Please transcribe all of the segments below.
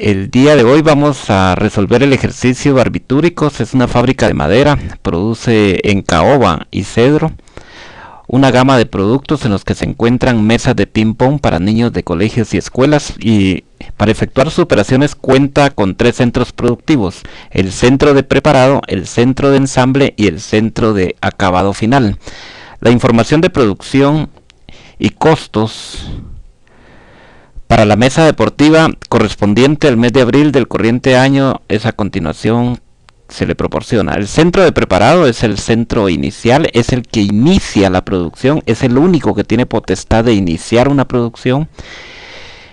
El día de hoy vamos a resolver el ejercicio barbitúricos. Es una fábrica de madera, produce en caoba y cedro una gama de productos en los que se encuentran mesas de ping pong para niños de colegios y escuelas, y para efectuar sus operaciones cuenta con 3 centros productivos: el centro de preparado, el centro de ensamble y el centro de acabado final. La información de producción y costos para la mesa deportiva correspondiente al mes de abril del corriente año es a continuación. Se le proporciona. El centro de preparado es el centro inicial, es el que inicia la producción, es el único que tiene potestad de iniciar una producción,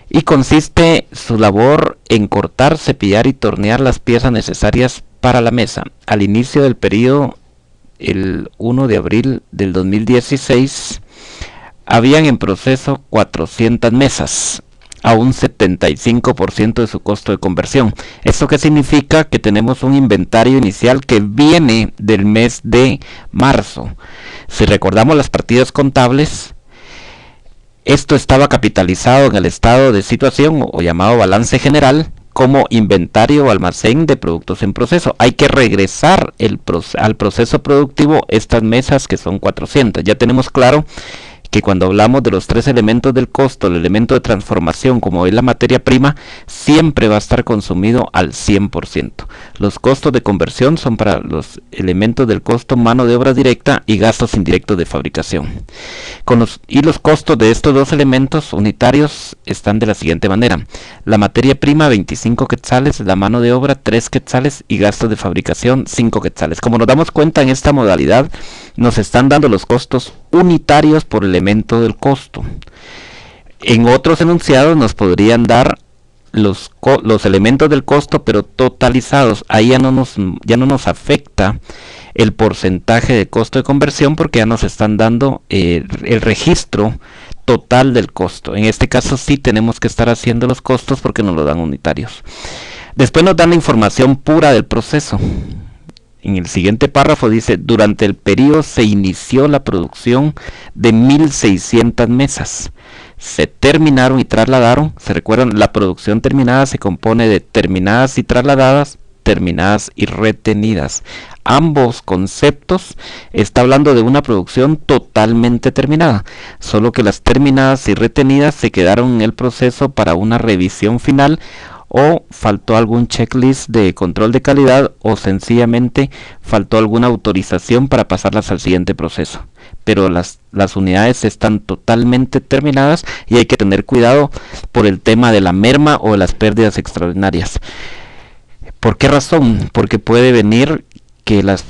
y consiste su labor en cortar, cepillar y tornear las piezas necesarias para la mesa. Al inicio del periodo, el 1 de abril del 2016, habían en proceso 400 mesas, a un 75% de su costo de conversión. ¿Esto qué significa? Que tenemos un inventario inicial que viene del mes de marzo. Si recordamos las partidas contables, esto estaba capitalizado en el estado de situación o llamado balance general como inventario o almacén de productos en proceso. Hay que regresar al proceso productivo estas mesas, que son 400. Ya tenemos claro que cuando hablamos de los 3 elementos del costo, el elemento de transformación, como es la materia prima, siempre va a estar consumido al 100%. Los costos de conversión son para los elementos del costo mano de obra directa y gastos indirectos de fabricación. Los costos de estos 2 elementos unitarios están de la siguiente manera: la materia prima 25 quetzales, la mano de obra 3 quetzales y gastos de fabricación 5 quetzales. Como nos damos cuenta, en esta modalidad nos están dando los costos unitarios por elemento del costo. En otros enunciados nos podrían dar los elementos del costo, pero totalizados. Ahí ya no nos afecta el porcentaje de costo de conversión, porque ya nos están dando el registro total del costo. En este caso sí tenemos que estar haciendo los costos porque nos lo dan unitarios. Después nos dan la información pura del proceso. En el siguiente párrafo dice: durante el periodo se inició la producción de 1600 mesas. Se terminaron y trasladaron. Se recuerdan, la producción terminada se compone de terminadas y trasladadas, terminadas y retenidas. Ambos conceptos está hablando de una producción totalmente terminada, solo que las terminadas y retenidas se quedaron en el proceso para una revisión final, o faltó algún checklist de control de calidad, o sencillamente faltó alguna autorización para pasarlas al siguiente proceso. Pero las unidades están totalmente terminadas y hay que tener cuidado por el tema de la merma o de las pérdidas extraordinarias. ¿Por qué razón? Porque puede venir que las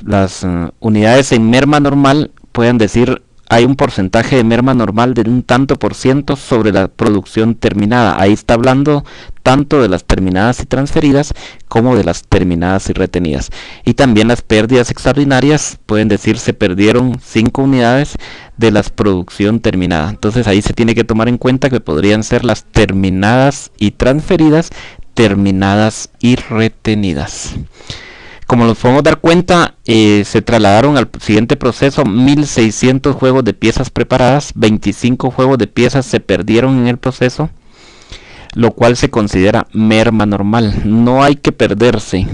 unidades en merma normal puedan decir: hay un porcentaje de merma normal de un tanto por ciento sobre la producción terminada. Ahí está hablando tanto de las terminadas y transferidas como de las terminadas y retenidas. Y también las pérdidas extraordinarias pueden decir: se perdieron 5 unidades de la producción terminada. Entonces ahí se tiene que tomar en cuenta que podrían ser las terminadas y transferidas, terminadas y retenidas. Como nos podemos dar cuenta, se trasladaron al siguiente proceso 1600 juegos de piezas preparadas, 25 juegos de piezas se perdieron en el proceso, lo cual se considera merma normal. No hay que perderse,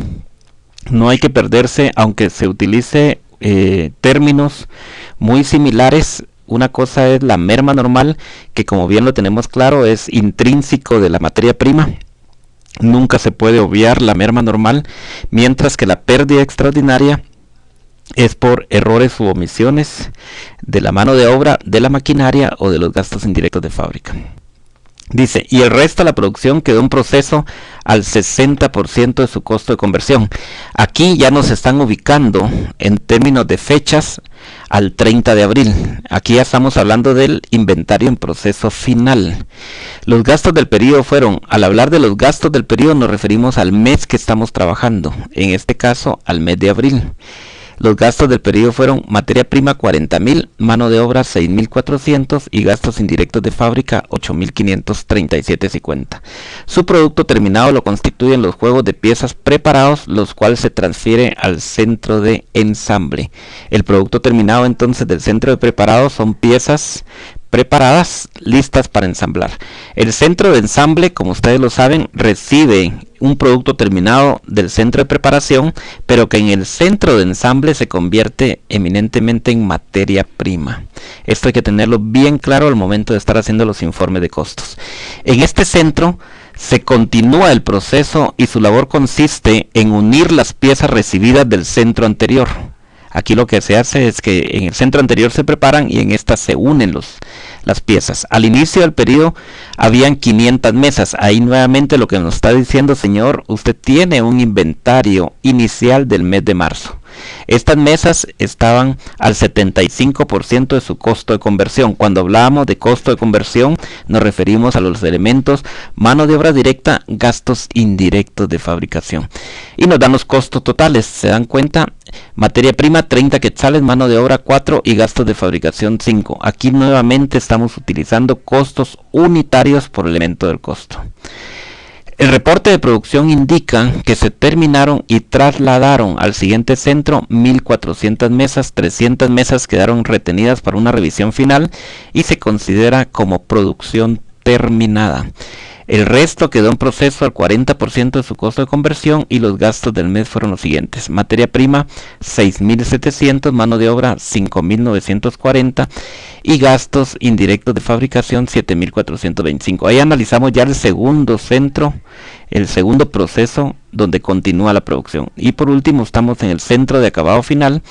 aunque se utilice términos muy similares. Una cosa es la merma normal, que como bien lo tenemos claro es intrínseco de la materia prima. Nunca se puede obviar la merma normal, mientras que la pérdida extraordinaria es por errores u omisiones de la mano de obra, de la maquinaria o de los gastos indirectos de fábrica. Dice: y el resto de la producción quedó en proceso al 60% de su costo de conversión. Aquí ya nos están ubicando en términos de fechas al 30 de abril. Aquí ya estamos hablando del inventario en proceso final. Los gastos del periodo fueron: al hablar de los gastos del periodo nos referimos al mes que estamos trabajando, en este caso al mes de abril. Los gastos del periodo fueron: materia prima 40.000, mano de obra 6.400 y gastos indirectos de fábrica 8.537.50. Su producto terminado lo constituyen los juegos de piezas preparados, los cuales se transfiere al centro de ensamble. El producto terminado entonces del centro de preparado son piezas preparadas, listas para ensamblar. El centro de ensamble, como ustedes lo saben, recibe un producto terminado del centro de preparación, pero que en el centro de ensamble se convierte eminentemente en materia prima. Esto hay que tenerlo bien claro al momento de estar haciendo los informes de costos. En este centro se continúa el proceso y su labor consiste en unir las piezas recibidas del centro anterior. Aquí lo que se hace es que en el centro anterior se preparan y en esta se unen las piezas. Al inicio del periodo habían 500 mesas. Ahí nuevamente lo que nos está diciendo, señor, usted tiene un inventario inicial del mes de marzo. Estas mesas estaban al 75% de su costo de conversión. Cuando hablábamos de costo de conversión, nos referimos a los elementos mano de obra directa, gastos indirectos de fabricación. Y nos dan los costos totales. ¿Se dan cuenta? Materia prima 30 quetzales, mano de obra 4 y gastos de fabricación 5. Aquí nuevamente estamos utilizando costos unitarios por elemento del costo. El reporte de producción indica que se terminaron y trasladaron al siguiente centro 1.400 mesas, 300 mesas quedaron retenidas para una revisión final y se considera como producción terminada. El resto quedó en proceso al 40% de su costo de conversión y los gastos del mes fueron los siguientes. Materia prima 6.700, mano de obra 5.940 y gastos indirectos de fabricación 7.425. Ahí analizamos ya el segundo centro, el segundo proceso donde continúa la producción. Y por último estamos en el centro de acabado final,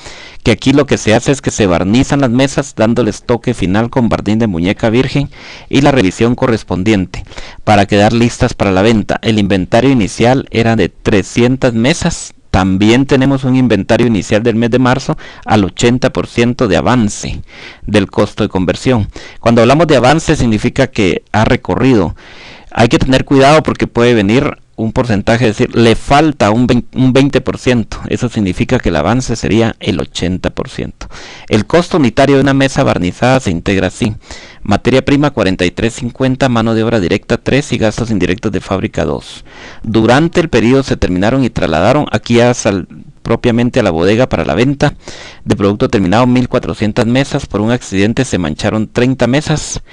que aquí lo que se hace es que se barnizan las mesas dándoles toque final con bardín de muñeca virgen y la revisión correspondiente para quedar listas para la venta. El inventario inicial era de 300 mesas. También tenemos un inventario inicial del mes de marzo al 80% de avance del costo de conversión. Cuando hablamos de avance significa que ha recorrido. Hay que tener cuidado porque puede venir un porcentaje, es decir, le falta un 20%. Eso significa que el avance sería el 80%. El costo unitario de una mesa barnizada se integra así. Materia prima 43.50, mano de obra directa 3 y gastos indirectos de fábrica 2. Durante el periodo se terminaron y trasladaron aquí propiamente a la bodega para la venta de producto terminado 1.400 mesas. Por un accidente se mancharon 30 mesas.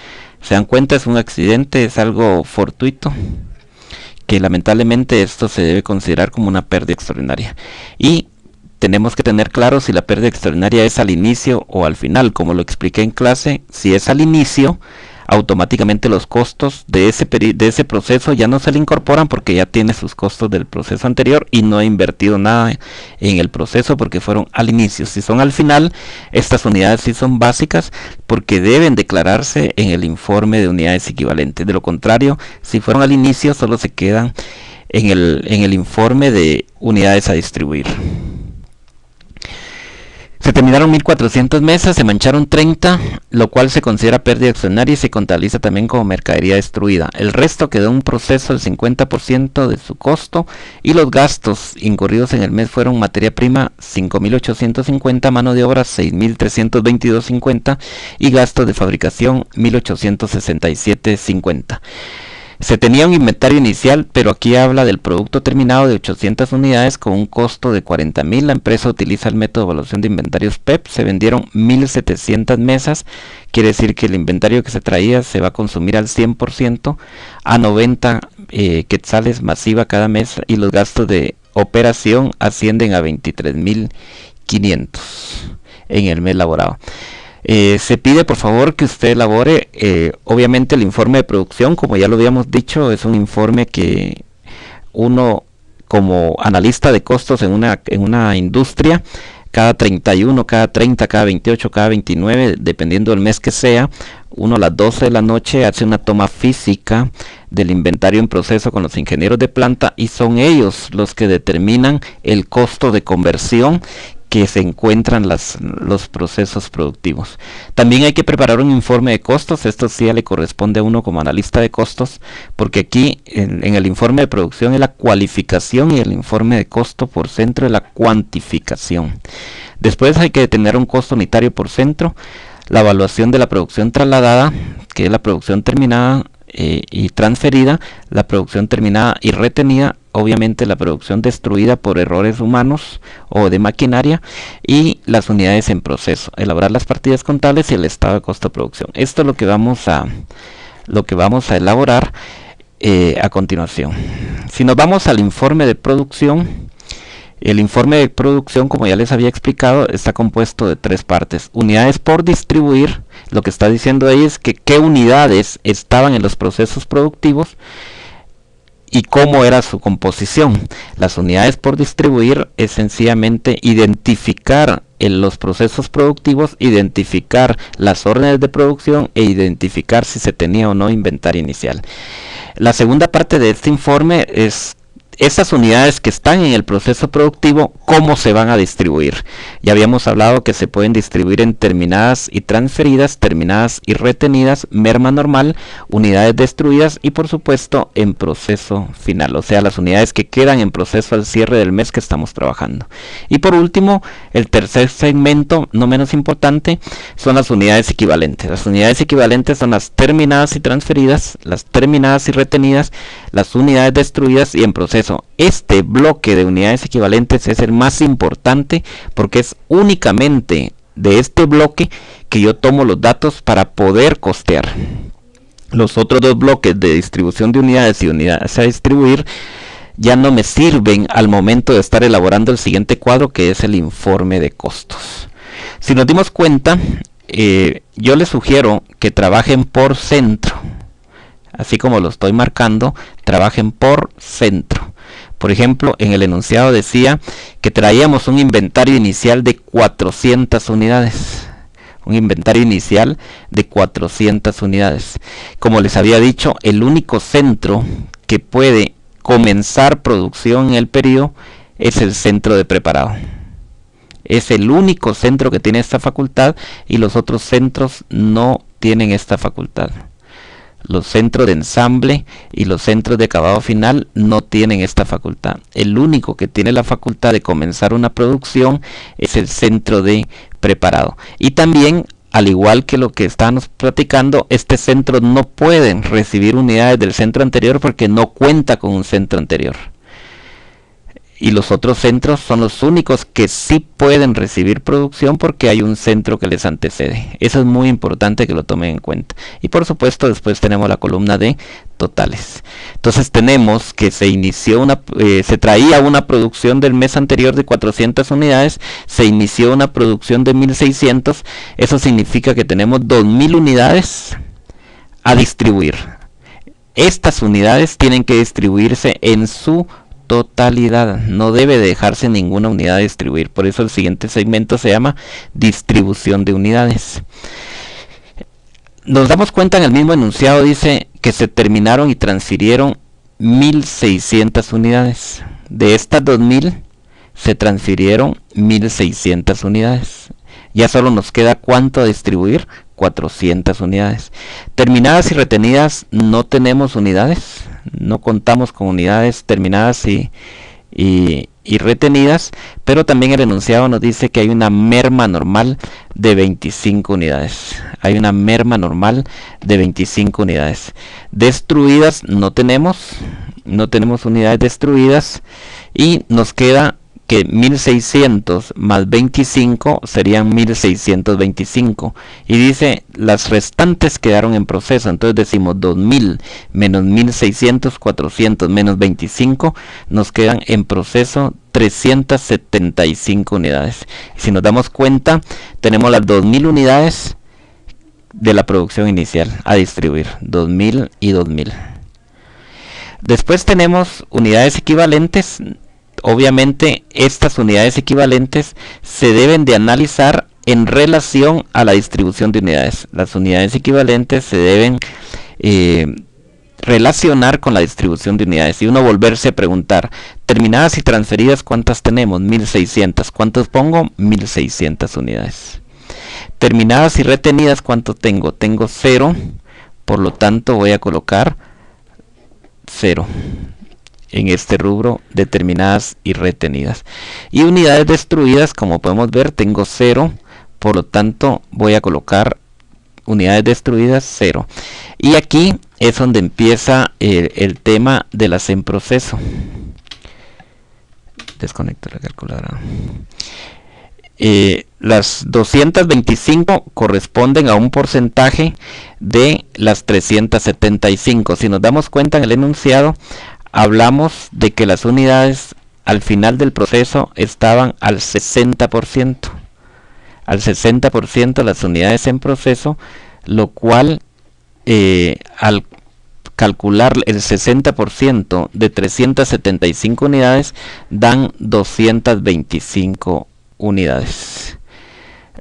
Se dan cuenta, es un accidente, es algo fortuito, que lamentablemente esto se debe considerar como una pérdida extraordinaria. Y tenemos que tener claro si la pérdida extraordinaria es al inicio o al final. Como lo expliqué en clase, si es al inicio, automáticamente los costos de ese proceso ya no se le incorporan porque ya tiene sus costos del proceso anterior y no ha invertido nada en el proceso porque fueron al inicio. Si son al final, estas unidades sí son básicas porque deben declararse en el informe de unidades equivalentes. De lo contrario, si fueron al inicio, solo se quedan en el informe de unidades a distribuir. Se terminaron 1.400 mesas, se mancharon 30, lo cual se considera pérdida extraordinaria y se contabiliza también como mercadería destruida. El resto quedó en un proceso del 50% de su costo y los gastos incurridos en el mes fueron materia prima 5.850, mano de obra 6.322.50 y gastos de fabricación 1.867.50. Se tenía un inventario inicial, pero aquí habla del producto terminado de 800 unidades con un costo de 40.000. La empresa utiliza el método de evaluación de inventarios PEP. Se vendieron 1.700 mesas. Quiere decir que el inventario que se traía se va a consumir al 100% a 90 quetzales masiva cada mes y los gastos de operación ascienden a 23.500 en el mes laborado. Se pide por favor que usted elabore obviamente el informe de producción. Como ya lo habíamos dicho, es un informe que uno como analista de costos en una industria cada 31, cada 30, cada 28, cada 29, dependiendo del mes que sea, uno a las 12 de la noche hace una toma física del inventario en proceso con los ingenieros de planta y son ellos los que determinan el costo de conversión que se encuentran los procesos productivos. También hay que preparar un informe de costos. Esto sí ya le corresponde a uno como analista de costos, porque aquí en el informe de producción es la cualificación y el informe de costo por centro es la cuantificación. Después hay que tener un costo unitario por centro, la evaluación de la producción trasladada, que es la producción terminada y transferida, la producción terminada y retenida, obviamente la producción destruida por errores humanos o de maquinaria, y las unidades en proceso, elaborar las partidas contables y el estado de costo de producción. Esto es lo que vamos a elaborar a continuación. Si nos vamos al informe de producción, el informe de producción, como ya les había explicado, está compuesto de 3 partes. Unidades por distribuir. Lo que está diciendo ahí es que qué unidades estaban en los procesos productivos y cómo era su composición. Las unidades por distribuir es sencillamente identificar en los procesos productivos, identificar las órdenes de producción e identificar si se tenía o no inventario inicial. La segunda parte de este informe es esas unidades que están en el proceso productivo, cómo se van a distribuir. Ya habíamos hablado que se pueden distribuir en terminadas y transferidas, terminadas y retenidas, merma normal, unidades destruidas y por supuesto en proceso final, o sea las unidades que quedan en proceso al cierre del mes que estamos trabajando. Y por último, el tercer segmento, no menos importante, son las unidades equivalentes. Las unidades equivalentes son las terminadas y transferidas, las terminadas y retenidas, las unidades destruidas y en proceso. Este bloque de unidades equivalentes es el más importante porque es únicamente de este bloque que yo tomo los datos para poder costear. Los otros 2 bloques de distribución de unidades y unidades a distribuir ya no me sirven al momento de estar elaborando el siguiente cuadro, que es el informe de costos. Si nos dimos cuenta, yo les sugiero que trabajen por centro. Así como lo estoy marcando, trabajen por centro. Por ejemplo, en el enunciado decía que traíamos un inventario inicial de 400 unidades. Un inventario inicial de 400 unidades. Como les había dicho, el único centro que puede comenzar producción en el periodo es el centro de preparado. Es el único centro que tiene esta facultad y los otros centros no tienen esta facultad. Los centros de ensamble y los centros de acabado final no tienen esta facultad. El único que tiene la facultad de comenzar una producción es el centro de preparado. Y también, al igual que lo que estábamos platicando, este centro no puede recibir unidades del centro anterior porque no cuenta con un centro anterior. Y los otros centros son los únicos que sí pueden recibir producción porque hay un centro que les antecede. Eso es muy importante que lo tomen en cuenta. Y por supuesto después tenemos la columna de totales. Entonces tenemos que se traía una producción del mes anterior de 400 unidades, se inició una producción de 1600. Eso significa que tenemos 2000 unidades a distribuir. Estas unidades tienen que distribuirse en su totalidad, no debe dejarse ninguna unidad de distribuir. Por eso el siguiente segmento se llama distribución de unidades. Nos damos cuenta, en el mismo enunciado dice que se terminaron y transfirieron 1600 unidades. De estas 2000 se transfirieron 1600 unidades. Ya solo nos queda ¿cuánto a distribuir? 400 unidades. Terminadas y retenidas, no tenemos unidades, no contamos con unidades terminadas y retenidas, pero también el enunciado nos dice que hay una merma normal de 25 unidades. Hay una merma normal de 25 unidades. Destruidas no tenemos unidades destruidas y nos queda que 1600 más 25 serían 1625 y dice las restantes quedaron en proceso. Entonces decimos 2000 menos 1600, 400 menos 25, nos quedan en proceso 375 unidades. Y si nos damos cuenta, tenemos las 2000 unidades de la producción inicial a distribuir, 2000 y 2000. Después tenemos unidades equivalentes. Obviamente estas unidades equivalentes se deben de analizar en relación a la distribución de unidades. Las unidades equivalentes se deben relacionar con la distribución de unidades y uno volverse a preguntar, terminadas y transferidas, ¿cuántas tenemos? 1600. ¿Cuántos pongo? 1600 unidades. Terminadas y retenidas, ¿cuánto tengo? Tengo 0, por lo tanto voy a colocar 0 en este rubro de terminadas y retenidas. Y unidades destruidas, como podemos ver, tengo 0, por lo tanto voy a colocar unidades destruidas 0. Y aquí es donde empieza el tema de las en proceso. Desconecto la calculadora. Las 225 corresponden a un porcentaje de las 375. Si nos damos cuenta en el enunciado, hablamos de que las unidades al final del proceso estaban al 60%. Al 60% las unidades en proceso, lo cual al calcular el 60% de 375 unidades dan 225 unidades.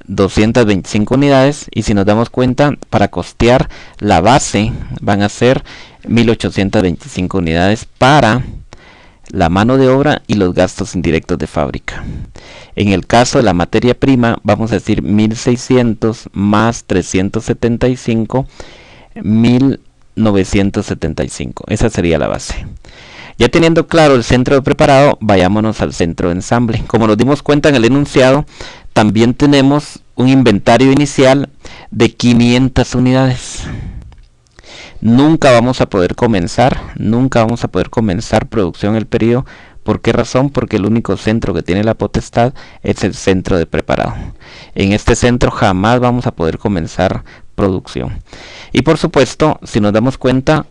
225 unidades, y si nos damos cuenta, para costear la base van a ser 1825 unidades para la mano de obra y los gastos indirectos de fábrica. En el caso de la materia prima, vamos a decir 1600 más 375, 1975. Esa sería la base. Ya teniendo claro el centro de preparado, vayámonos al centro de ensamble. Como nos dimos cuenta en el enunciado, también tenemos un inventario inicial de 500 unidades. Nunca vamos a poder comenzar producción en el periodo. ¿Por qué razón? Porque el único centro que tiene la potestad es el centro de preparado. En este centro jamás vamos a poder comenzar producción. Y por supuesto, si nos damos cuenta,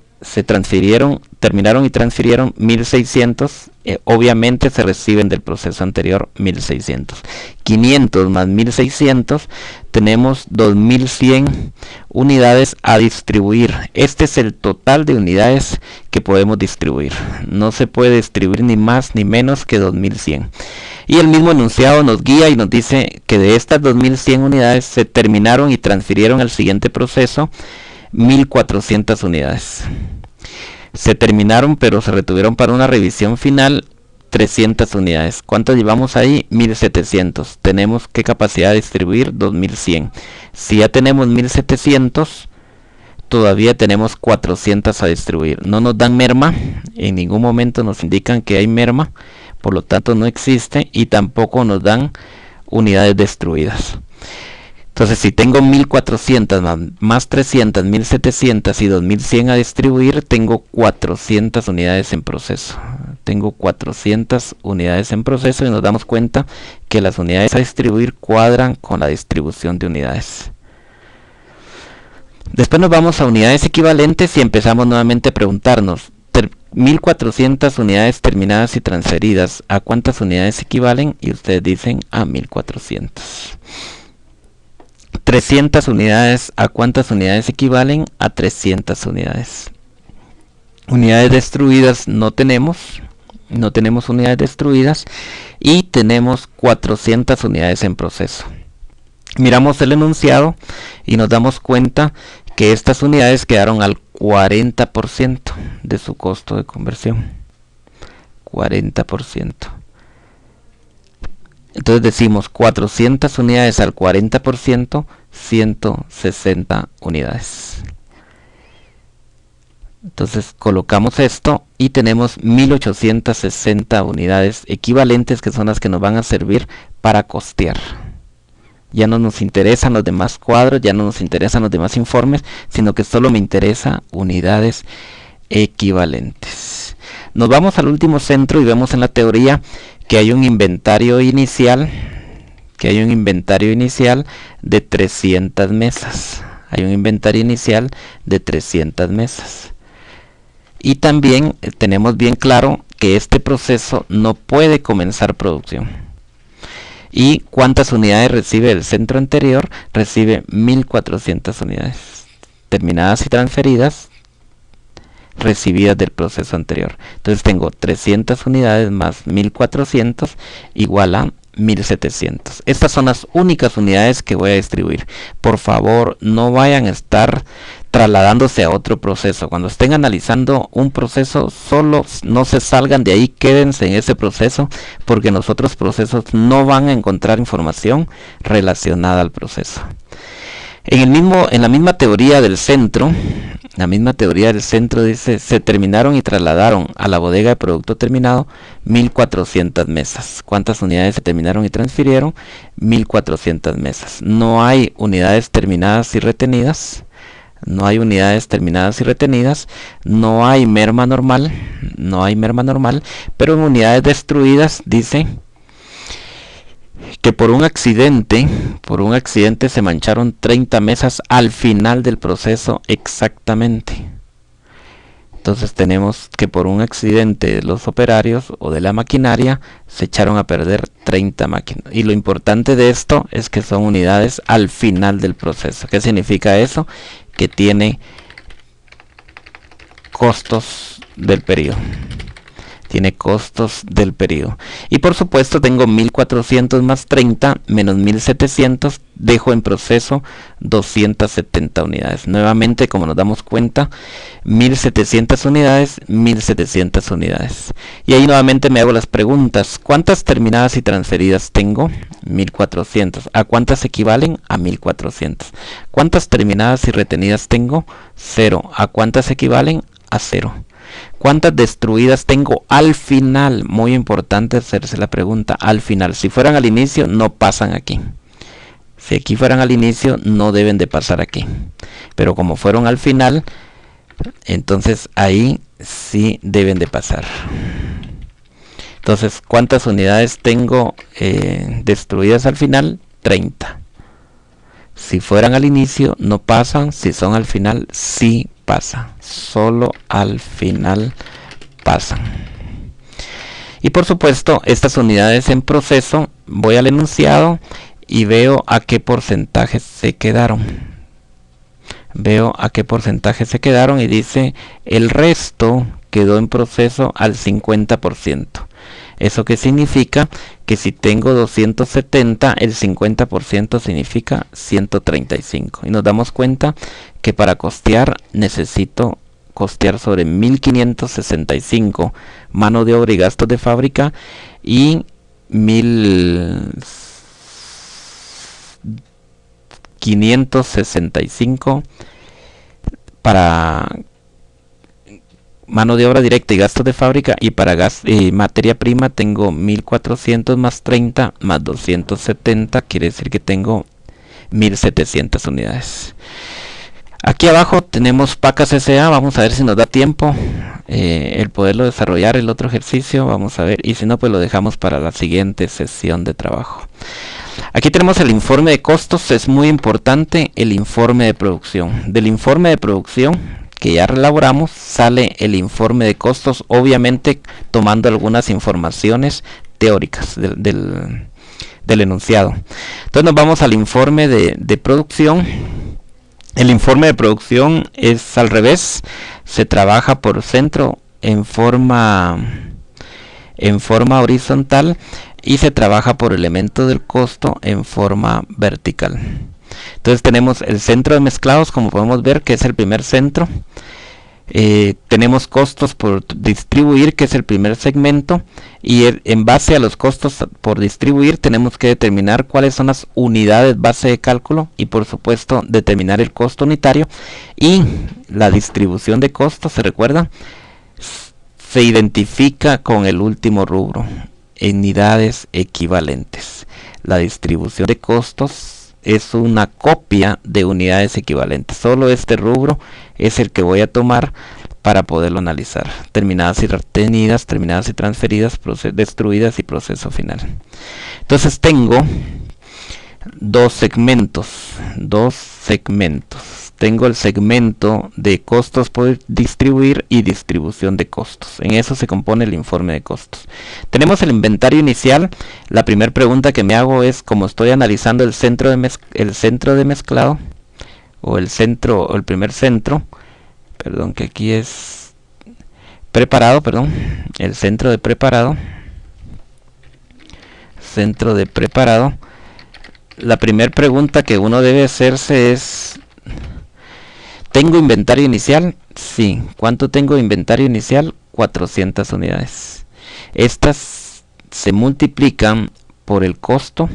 terminaron y transfirieron 1600, obviamente se reciben del proceso anterior 1600. 500 más 1600, tenemos 2100 unidades a distribuir. Este es el total de unidades que podemos distribuir. No se puede distribuir ni más ni menos que 2100. Y el mismo enunciado nos guía y nos dice que de estas 2100 unidades se terminaron y transfirieron al siguiente proceso 1400 unidades. Se terminaron, pero se retuvieron para una revisión final 300 unidades. ¿Cuántas llevamos ahí? 1700. Tenemos ¿qué capacidad de distribuir? 2100. Si ya tenemos 1700, todavía tenemos 400 a distribuir. No nos dan merma, en ningún momento nos indican que hay merma, por lo tanto no existe, y tampoco nos dan unidades destruidas. Entonces, si tengo 1400 más 300, 1700 y 2100 a distribuir, tengo 400 unidades en proceso. Tengo 400 unidades en proceso y nos damos cuenta que las unidades a distribuir cuadran con la distribución de unidades. Después nos vamos a unidades equivalentes y empezamos nuevamente a preguntarnos, 1400 unidades terminadas y transferidas, ¿a cuántas unidades equivalen? Y ustedes dicen a 1400. 300 unidades, ¿a cuántas unidades equivalen? A 300 unidades. Unidades destruidas no tenemos unidades destruidas, y tenemos 400 unidades en proceso. Miramos el enunciado y nos damos cuenta que estas unidades quedaron al 40% de su costo de conversión. 40%. Entonces decimos 400 unidades al 40%, 160 unidades. Entonces colocamos esto y tenemos 1860 unidades equivalentes, que son las que nos van a servir para costear. Ya no nos interesan los demás cuadros, ya no nos interesan los demás informes, sino que solo me interesa unidades equivalentes. Nos vamos al último centro y vemos en la teoría que hay un inventario inicial, de 300 mesas. Hay un inventario inicial de 300 mesas. Y también tenemos bien claro que este proceso no puede comenzar producción. ¿Y cuántas unidades recibe el centro anterior? Recibe 1400 unidades terminadas y transferidas, recibidas del proceso anterior. Entonces tengo 300 unidades más 1400 igual a 1700. Estas son las únicas unidades que voy a distribuir. Por favor, no vayan a estar trasladándose a otro proceso. Cuando estén analizando un proceso, solo no se salgan de ahí, quédense en ese proceso, porque en los otros procesos no van a encontrar información relacionada al proceso. En la misma teoría del centro, dice, se terminaron y trasladaron a la bodega de producto terminado 1400 mesas. ¿Cuántas unidades se terminaron y transfirieron? 1400 mesas. No hay unidades terminadas y retenidas. no hay unidades terminadas y retenidas, no hay merma normal, pero en unidades destruidas dice que por un accidente se mancharon 30 mesas al final del proceso exactamente. Entonces tenemos que por un accidente de los operarios o de la maquinaria se echaron a perder 30 máquinas. Y lo importante de esto es que son unidades al final del proceso. ¿Qué significa eso? Que tiene costos del periodo. Y por supuesto tengo 1400 más 30 menos 1700, dejo en proceso 270 unidades. Nuevamente, como nos damos cuenta, 1700 unidades, 1700 unidades. Y ahí nuevamente me hago las preguntas: ¿cuántas terminadas y transferidas tengo? 1400. ¿A cuántas equivalen? A 1400. ¿Cuántas terminadas y retenidas tengo? 0. ¿A cuántas equivalen? A 0. ¿Cuántas destruidas tengo al final? Muy importante hacerse la pregunta al final. Si fueran al inicio, no pasan aquí. Si aquí fueran al inicio, no deben de pasar aquí. Pero como fueron al final, entonces ahí sí deben de pasar. Entonces, ¿cuántas unidades tengo destruidas al final? 30. Si fueran al inicio, no pasan. Si son al final, sí pasa. Solo al final pasan. Y por supuesto, estas unidades en proceso, voy al enunciado y veo a qué porcentaje se quedaron. Y dice: el resto quedó en proceso al 50%. ¿Eso qué significa? Que si tengo 270, el 50% significa 135. Y nos damos cuenta que para costear necesito costear sobre 1565 mano de obra y gastos de fábrica y 1565 para mano de obra directa y gastos de fábrica, y para gas y materia prima tengo 1400 más 30 más 270, quiere decir que tengo 1700 unidades. Aquí abajo tenemos Pacas S.A. Vamos a ver si nos da tiempo el poderlo desarrollar el otro ejercicio. Vamos a ver, y si no, pues lo dejamos para la siguiente sesión de trabajo. Aquí tenemos el informe de costos. Es muy importante el informe de producción. Del informe de producción que ya elaboramos sale el informe de costos, obviamente tomando algunas informaciones teóricas del enunciado. Entonces nos vamos al informe de producción. El informe de producción es al revés, se trabaja por centro en forma horizontal y se trabaja por elemento del costo en forma vertical. Entonces tenemos el centro de mezclados, como podemos ver, que es el primer centro. Tenemos costos por distribuir, que es el primer segmento, y en base a los costos por distribuir tenemos que determinar cuáles son las unidades base de cálculo y por supuesto determinar el costo unitario. Y la distribución de costos, se recuerda, se identifica con el último rubro, unidades equivalentes. La distribución de costos es una copia de unidades equivalentes. Solo este rubro es el que voy a tomar para poderlo analizar. Terminadas y retenidas, terminadas y transferidas, destruidas y proceso final. Entonces tengo dos segmentos. Tengo el segmento de costos por distribuir y distribución de costos. En eso se compone el informe de costos. Tenemos el inventario inicial. La primera pregunta que me hago es, como estoy analizando el centro de mezclado, o el primer centro, perdón, que aquí es preparado, el centro de preparado, la primera pregunta que uno debe hacerse es: ¿tengo inventario inicial? Sí. ¿Cuánto tengo de inventario inicial? 400 unidades. Estas se multiplican por el costo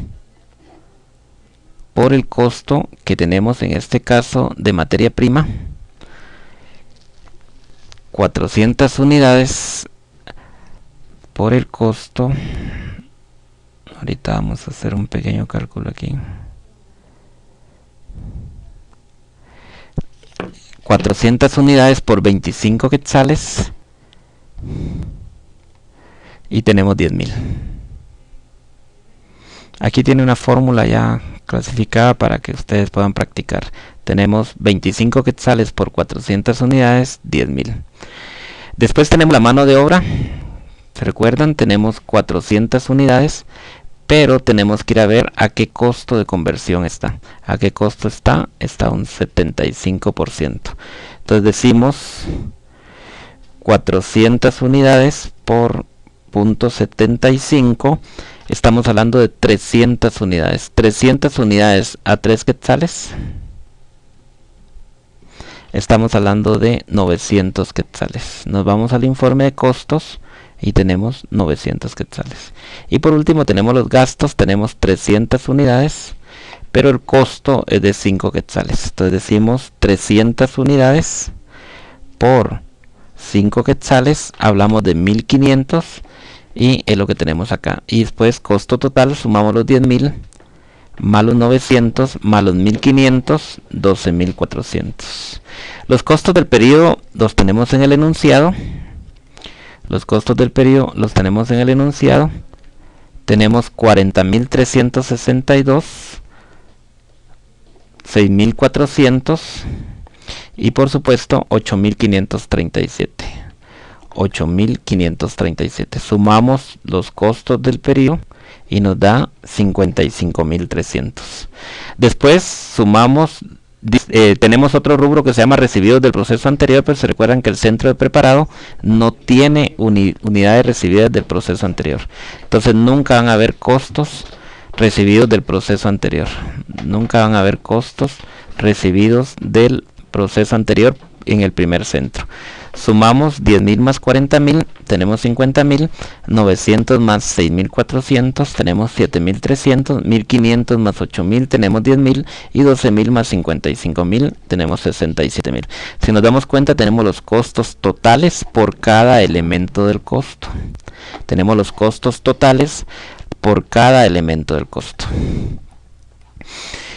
que tenemos en este caso de materia prima. 400 unidades por el costo. Ahorita vamos a hacer un pequeño cálculo aquí. 400 unidades por 25 quetzales y tenemos 10.000. Aquí tiene una fórmula ya clasificada para que ustedes puedan practicar. Tenemos 25 quetzales por 400 unidades, 10.000. Después tenemos la mano de obra. ¿Se recuerdan? Tenemos 400 unidades, pero tenemos que ir a ver a qué costo de conversión está. ¿A qué costo está? Está un 75%. Entonces decimos 400 unidades por 0.75. Estamos hablando de 300 unidades. 300 unidades a 3 quetzales. Estamos hablando de 900 quetzales. Nos vamos al informe de costos y tenemos 900 quetzales. Y por último tenemos los gastos. Tenemos 300 unidades, pero el costo es de 5 quetzales. Entonces decimos 300 unidades por 5 quetzales. Hablamos de 1500 y es lo que tenemos acá. Y después costo total, sumamos los 10.000 más los 900 más los 1500, 12.400. Los costos del periodo los tenemos en el enunciado. Los costos del periodo los tenemos en el enunciado. Tenemos 40.362, 6.400 y por supuesto 8.537. 8.537. Sumamos los costos del periodo y nos da 55.300. Después sumamos, tenemos otro rubro que se llama recibidos del proceso anterior, pero se recuerdan que el centro de preparado no tiene unidades recibidas del proceso anterior. Entonces nunca van a haber costos recibidos del proceso anterior. Nunca van a haber costos recibidos del proceso anterior en el primer centro. Sumamos 10.000 más 40.000, tenemos 50.000, 900 más 6.400, tenemos 7.300, 1.500 más 8.000, tenemos 10.000 y 12.000 más 55.000, tenemos 67.000. Si nos damos cuenta, tenemos los costos totales por cada elemento del costo. Tenemos los costos totales por cada elemento del costo.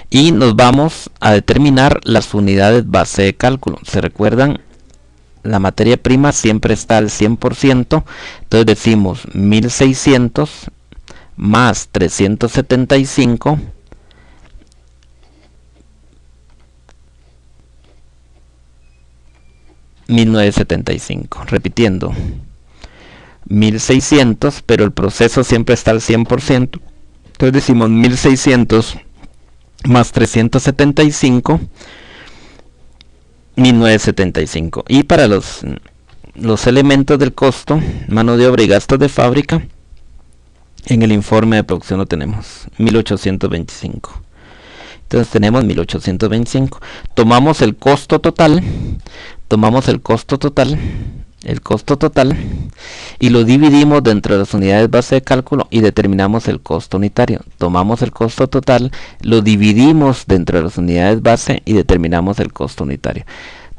Y nos vamos a determinar las unidades base de cálculo. ¿Se recuerdan? La materia prima siempre está al 100%. Entonces decimos 1600 más 375 1975. Repitiendo, 1600, pero el proceso siempre está al 100%. Entonces decimos 1600 más 375, 1975. Y para los elementos del costo, mano de obra y gastos de fábrica, en el informe de producción lo tenemos 1825. Entonces tenemos 1825. Tomamos el costo total, el costo total y lo dividimos dentro de las unidades base de cálculo y determinamos el costo unitario. Tomamos el costo total, lo dividimos dentro de las unidades base y determinamos el costo unitario.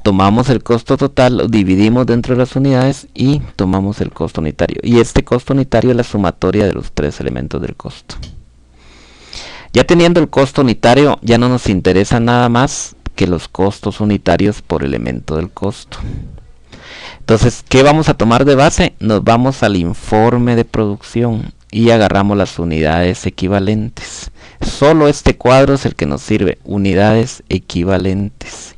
Tomamos el costo total, lo dividimos dentro de las unidades y tomamos el costo unitario. Y este costo unitario es la sumatoria de los tres elementos del costo. Ya teniendo el costo unitario, ya no nos interesa nada más que los costos unitarios por elemento del costo. Entonces, ¿qué vamos a tomar de base? Nos vamos al informe de producción y agarramos las unidades equivalentes. Solo este cuadro es el que nos sirve, unidades equivalentes.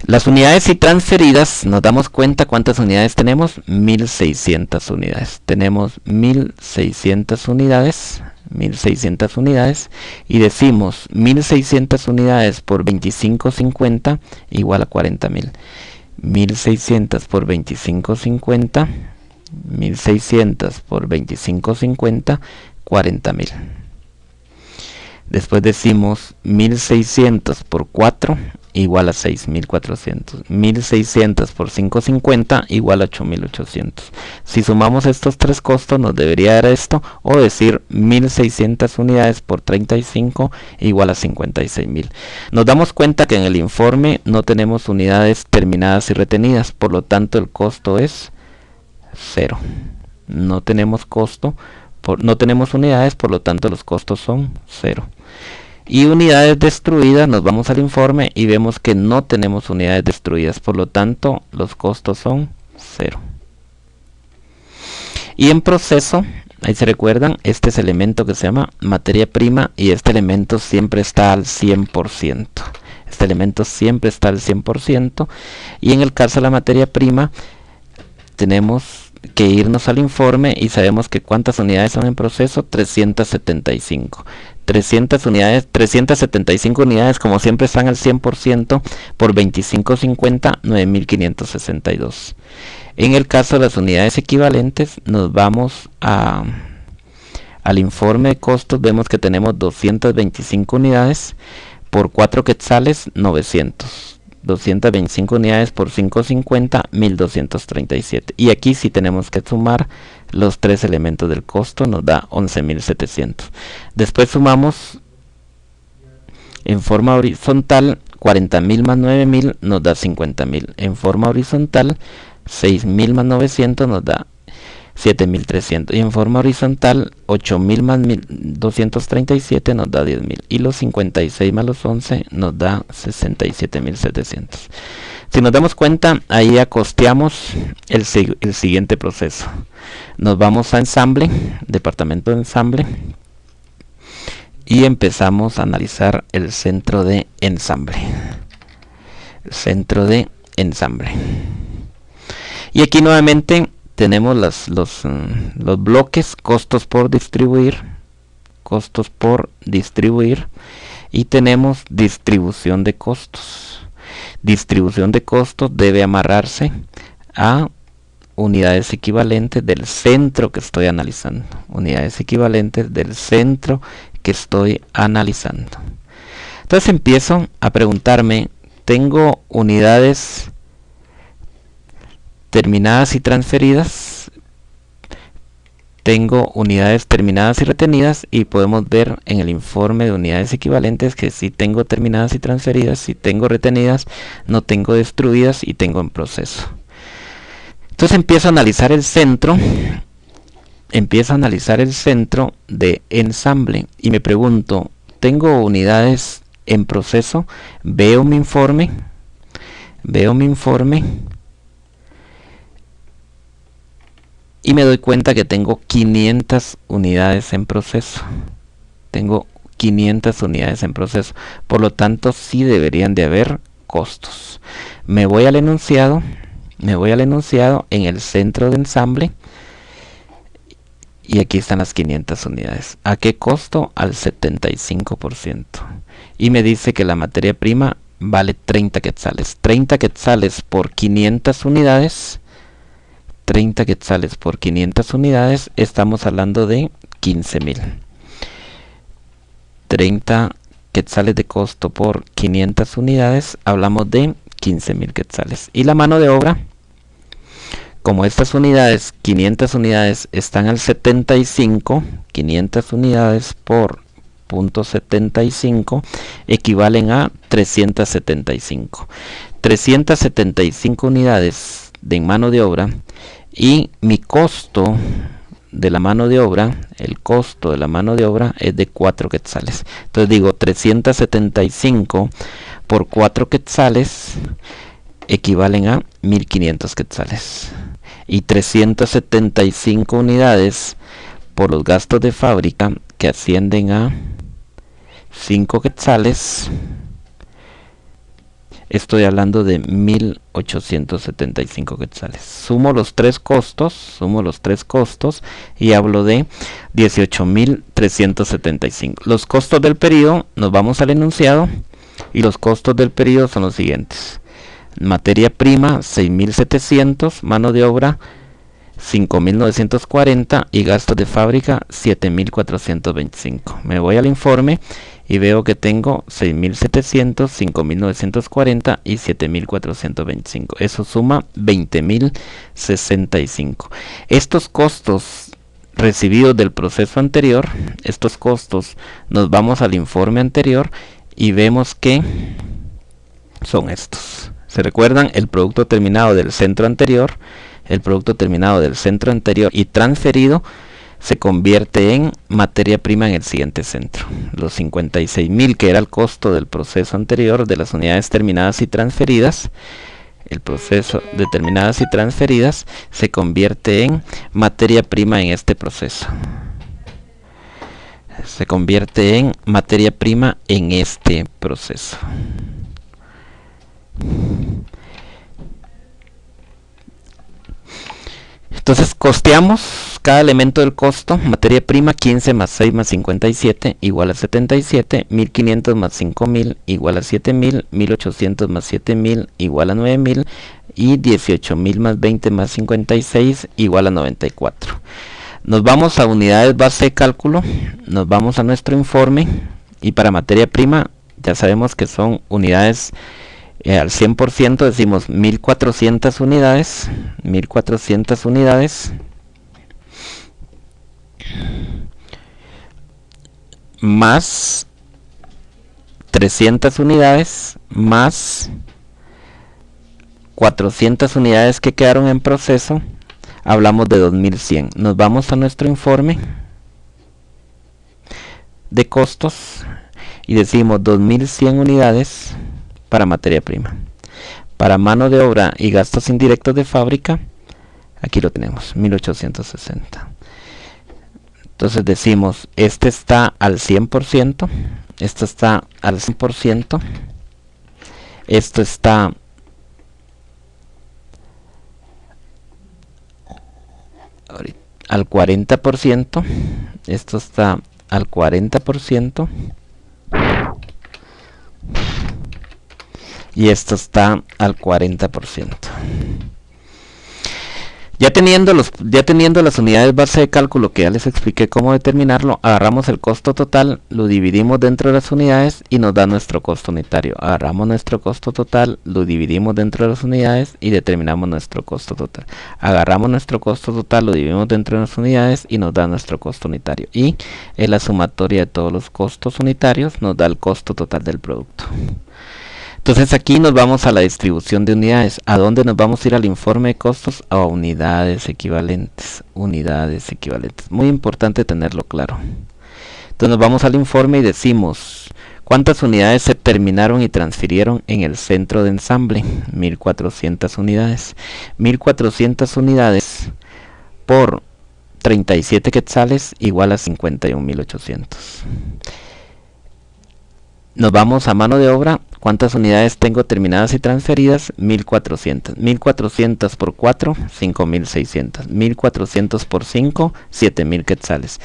Las unidades y transferidas, nos damos cuenta cuántas unidades tenemos, 1600 unidades. Tenemos 1600 unidades, 1600 unidades y decimos 1600 unidades por 25.50 igual a 40.000. 1600 por 25.50, 1600 por 25.50, 40.000. Después decimos 1600 por 4 igual a 6.400. 1600 por 5.50 igual a 8.800. Si sumamos estos tres costos nos debería dar esto, o decir 1600 unidades por 35 igual a 56.000. Nos damos cuenta que en el informe no tenemos unidades terminadas y retenidas, por lo tanto el costo es 0. No tenemos costo, no tenemos unidades, por lo tanto los costos son 0. Y unidades destruidas, nos vamos al informe y vemos que no tenemos unidades destruidas, por lo tanto los costos son 0. Y en proceso, ahí se recuerdan, este es el elemento que se llama materia prima y este elemento siempre está al 100%. Este elemento siempre está al 100%, y en el caso de la materia prima tenemos que irnos al informe y sabemos que cuántas unidades son en proceso, 375. 375 unidades, como siempre están al 100%, por 25.50, 9.562. En el caso de las unidades equivalentes, nos vamos al informe de costos, vemos que tenemos 225 unidades por 4 quetzales, 900. 225 unidades por 5.50, 1.237. Y aquí sí tenemos que sumar los tres elementos del costo, nos da 11.700. Después sumamos en forma horizontal 40.000 más 9.000 nos da 50.000. En forma horizontal 6.000 más 900 nos da 7.300, y en forma horizontal 8.000 más 1.237 nos da 10.000, y los 56 más los 11 nos da 67.700. Si nos damos cuenta, ahí ya costeamos el siguiente proceso. Nos vamos a ensamble, departamento de ensamble, y empezamos a analizar el centro de ensamble. Centro de ensamble. Y aquí nuevamente tenemos los bloques, costos por distribuir, y tenemos distribución de costos. Distribución de costos debe amarrarse a unidades equivalentes del centro que estoy analizando. Unidades equivalentes del centro que estoy analizando. Entonces empiezo a preguntarme, ¿tengo unidades terminadas y transferidas? Tengo unidades terminadas y retenidas, y podemos ver en el informe de unidades equivalentes que sí tengo terminadas y transferidas, sí tengo retenidas, no tengo destruidas y tengo en proceso. Entonces empiezo a analizar el centro, de ensamble y me pregunto, ¿tengo unidades en proceso? Veo mi informe y me doy cuenta que tengo 500 unidades en proceso. Tengo 500 unidades en proceso. Por lo tanto, sí deberían de haber costos. Me voy al enunciado en el centro de ensamble. Y aquí están las 500 unidades. ¿A qué costo? Al 75%. Y me dice que la materia prima vale 30 quetzales. 30 quetzales por 500 unidades. 30 quetzales por 500 unidades, estamos hablando de 15.000. 30 quetzales de costo por 500 unidades, hablamos de 15.000 quetzales. Y la mano de obra, como estas unidades, 500 unidades están al 75, 500 unidades por 0.75 equivalen a 375. 375 unidades de mano de obra, y mi costo de la mano de obra, el costo de la mano de obra es de 4 quetzales. Entonces digo 375 por 4 quetzales equivalen a 1.500 quetzales. Y 375 unidades por los gastos de fábrica, que ascienden a 5 quetzales, estoy hablando de 1.875 quetzales. Sumo los tres costos y hablo de 18.375. Los costos del periodo, nos vamos al enunciado, y los costos del periodo son los siguientes. Materia prima 6.700, mano de obra 5.940 y gastos de fábrica 7.425. Me voy al informe y veo que tengo 6.700, 5.940 y 7.425. Eso suma 20.065. Estos costos recibidos del proceso anterior, estos costos, nos vamos al informe anterior y vemos que son estos. ¿Se recuerdan? El producto terminado del centro anterior, y transferido se convierte en materia prima en el siguiente centro. Los 56.000 que era el costo del proceso anterior de las unidades terminadas y transferidas, el proceso de terminadas y transferidas se convierte en materia prima en este proceso. Se convierte en materia prima en este proceso. Entonces costeamos cada elemento del costo. Materia prima 15 más 6 más 57 igual a 77, 1500 más 5000 igual a 7000, 1800 más 7000 igual a 9000 y 18000 más 20 más 56 igual a 94. Nos vamos a unidades base de cálculo, nos vamos a nuestro informe y para materia prima ya sabemos que son unidades al 100%, decimos 1400 unidades, 1400 unidades más 300 unidades más 400 unidades que quedaron en proceso, hablamos de 2100. Nos vamos a nuestro informe de costos y decimos 2100 unidades para materia prima. Para mano de obra y gastos indirectos de fábrica, aquí lo tenemos, 1860. Entonces decimos, este está al 100%, esto está al 100%, esto está al 40%, esto está al 40%, y esto está al 40%. Ya teniendo las unidades base de cálculo que ya les expliqué cómo determinarlo, agarramos el costo total, lo dividimos dentro de las unidades y nos da nuestro costo unitario. Agarramos nuestro costo total, lo dividimos dentro de las unidades y determinamos nuestro costo total. Agarramos nuestro costo total, lo dividimos dentro de las unidades y nos da nuestro costo unitario. Y en la sumatoria de todos los costos unitarios nos da el costo total del producto. Entonces aquí nos vamos a la distribución de unidades. ¿A dónde nos vamos a ir al informe de costos? A unidades equivalentes. Unidades equivalentes. Muy importante tenerlo claro. Entonces nos vamos al informe y decimos ¿cuántas unidades se terminaron y transfirieron en el centro de ensamble? 1400 unidades. 1400 unidades por 37 quetzales igual a 51,800. Nos vamos a mano de obra. ¿Cuántas unidades tengo terminadas y transferidas? 1400. 1400 por 4, 5600. 1400 por 5, 7000 quetzales.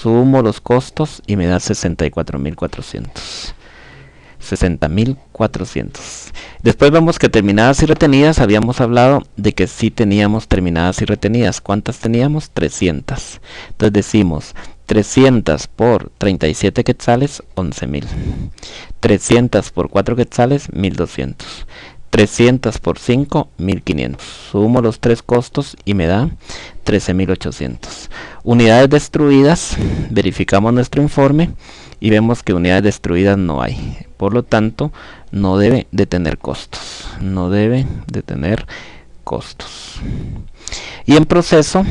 Sumo los costos y me da 64,400. 60,400. Después vemos que terminadas y retenidas, habíamos hablado de que sí teníamos terminadas y retenidas. ¿Cuántas teníamos? 300. Entonces decimos 300 por 37 quetzales, 11,000. 300 por 4 quetzales, 1200. 300 por 5, 1500. Sumo los tres costos y me da 13,800. Unidades destruidas, verificamos nuestro informe y vemos que unidades destruidas no hay. Por lo tanto, no debe de tener costos. No debe de tener costos. Y en proceso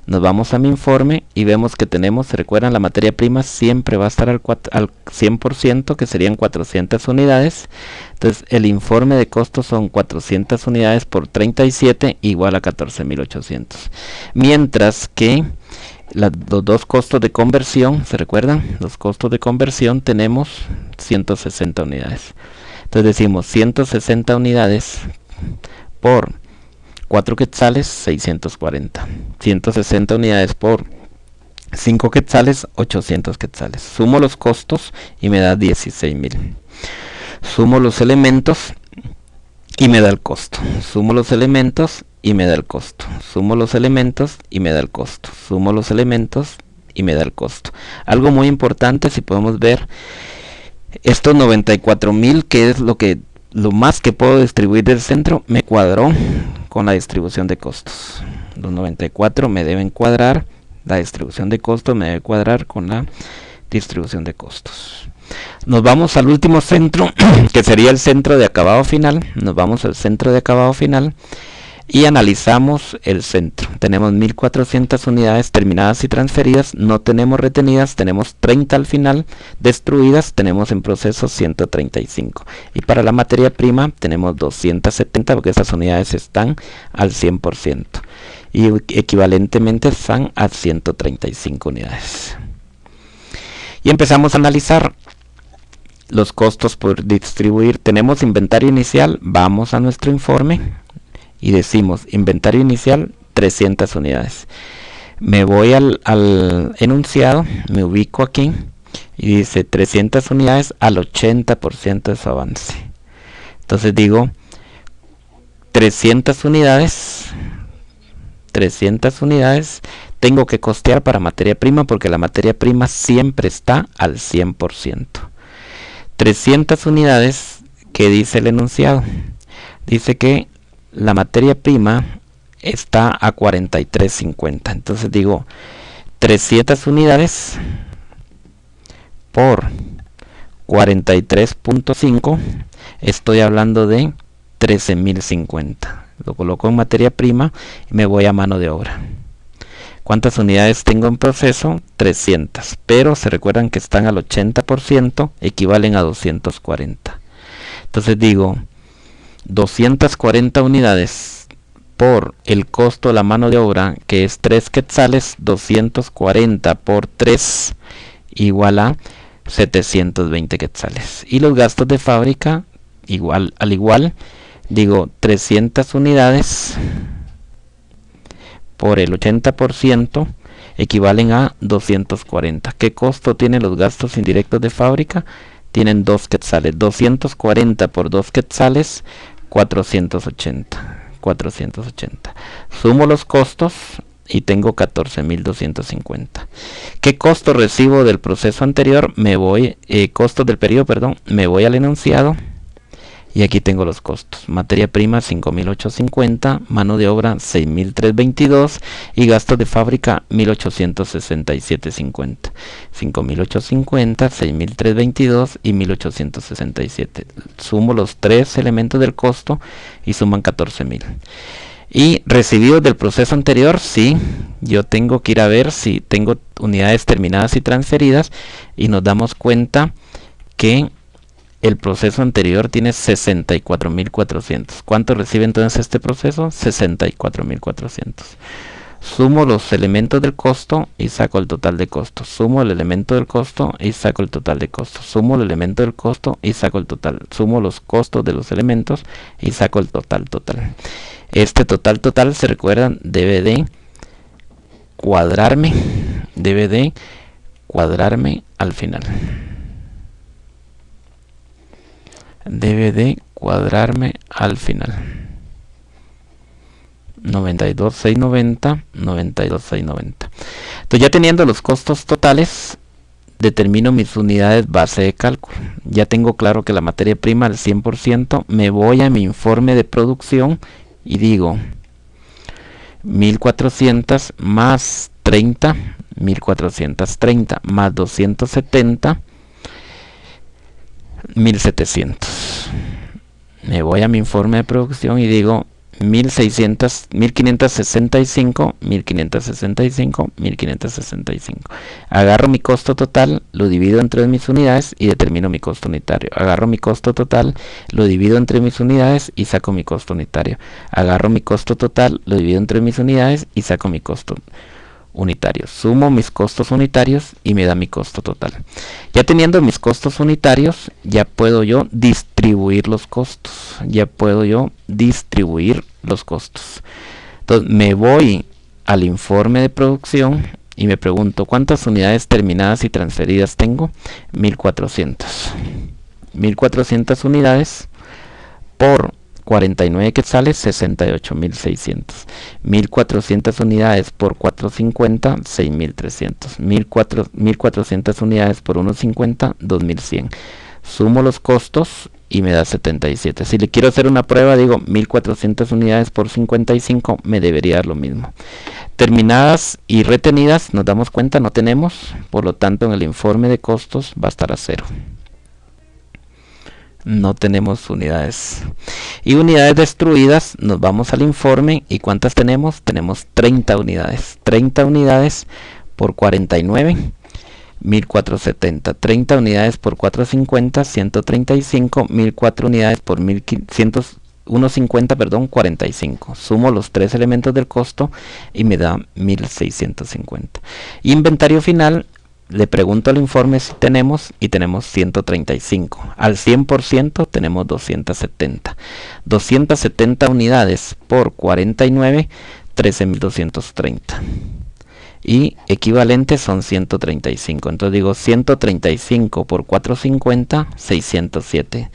nos vamos a mi informe y vemos que tenemos, ¿se recuerdan? La materia prima siempre va a estar al 100%, que serían 400 unidades. Entonces el informe de costos son 400 unidades por 37 igual a 14,800. Mientras que los dos costos de conversión, ¿se recuerdan? Los costos de conversión tenemos 160 unidades. Entonces decimos 160 unidades por 4 quetzales, 640. 160 unidades por 5 quetzales, 800 quetzales. Sumo los costos y me da 16,000. Sumo los elementos y me da el costo. Sumo los elementos y me da el costo. Sumo los elementos y me da el costo. Sumo los elementos y me da el costo. Algo muy importante, si podemos ver, estos 94,000, que es lo más que puedo distribuir del centro, me cuadró con la distribución de costos. Los 94 me deben cuadrar, la distribución de costos me debe cuadrar con la distribución de costos. Nos vamos al último centro, que sería el centro de acabado final. Nos vamos al centro de acabado final. y analizamos el centro. Tenemos 1400 unidades terminadas y transferidas, no tenemos retenidas, tenemos 30 al final, destruidas tenemos en proceso 135, y para la materia prima tenemos 270 porque esas unidades están al 100% y equivalentemente están a 135 unidades. Y empezamos a analizar los costos por distribuir. Tenemos inventario inicial, vamos a nuestro informe y decimos inventario inicial 300 unidades. Me voy al enunciado, me ubico aquí y dice 300 unidades al 80% de su avance. Entonces digo 300 unidades tengo que costear para materia prima porque la materia prima siempre está al 100%. 300 unidades, ¿qué dice el enunciado? Dice que la materia prima está a 43.50. Entonces digo 300 unidades por 43.5, estoy hablando de 13.050. Lo coloco en materia prima y me voy a mano de obra. ¿Cuántas unidades tengo en proceso? 300, pero se recuerdan que están al 80%, equivalen a 240. Entonces digo 240 unidades por el costo de la mano de obra, que es 3 quetzales, 240 por 3 igual a 720 quetzales. Y los gastos de fábrica, al igual, digo 300 unidades por el 80% equivalen a 240. ¿Qué costo tienen los gastos indirectos de fábrica? Tienen 2 quetzales. 240 por 2 quetzales, 480. Sumo los costos y tengo 14.250. ¿Qué costo recibo del proceso anterior? Costos del periodo, perdón. Me voy al enunciado. Y aquí tengo los costos. Materia prima 5.850, mano de obra 6.322 y gastos de fábrica 1.867.50. 5.850, 6.322 y 1.867. Sumo los tres elementos del costo y suman 14.000. Y recibidos del proceso anterior, sí, yo tengo que ir a ver si tengo unidades terminadas y transferidas y nos damos cuenta que el proceso anterior tiene 64.400. ¿Cuánto recibe entonces este proceso? 64.400. Sumo los elementos del costo y saco el total de costos. Sumo el elemento del costo y saco el total de costos. Sumo el elemento del costo y saco el total. Sumo los costos de los elementos y saco el total. Este total, se recuerdan, debe de cuadrarme al final. Debe de cuadrarme al final. 92.690, 92.690. Entonces, ya teniendo los costos totales, determino mis unidades base de cálculo. Ya tengo claro que la materia prima al 100%, me voy a mi informe de producción y digo 1.400 más 30, 1.430 más 270, 1.700. Me voy a mi informe de producción y digo 1.565, 1.565. Agarro mi costo total, lo divido entre mis unidades y determino mi costo unitario. Agarro mi costo total, lo divido entre mis unidades y saco mi costo unitario. Agarro mi costo total, lo divido entre mis unidades y saco mi costo unitario. Sumo mis costos unitarios y me da mi costo total. Ya teniendo mis costos unitarios, ya puedo yo distribuir los costos. Entonces me voy al informe de producción y me pregunto ¿cuántas unidades terminadas y transferidas tengo? 1.400 unidades por 49 quetzales, 68.600. 1.400 unidades por 450, 6.300. 1.400 unidades por 1.50, 2.100. Sumo los costos y me da 77. Si le quiero hacer una prueba, digo 1.400 unidades por 55, me debería dar lo mismo. Terminadas y retenidas, nos damos cuenta, no tenemos, por lo tanto en el informe de costos va a estar a 0. No tenemos unidades. Y unidades destruidas, nos vamos al informe. ¿Y cuántas tenemos? Tenemos 30 unidades. 30 unidades por 49, 1470. 30 unidades por 450, 135. 1004 unidades por 150, perdón, 45. Sumo los tres elementos del costo y me da 1650. Inventario final. Le pregunto al informe si tenemos, y tenemos 135. Al 100% tenemos 270. 270 unidades por 49, 13.230. Y equivalentes son 135. Entonces digo 135 por 450, 607.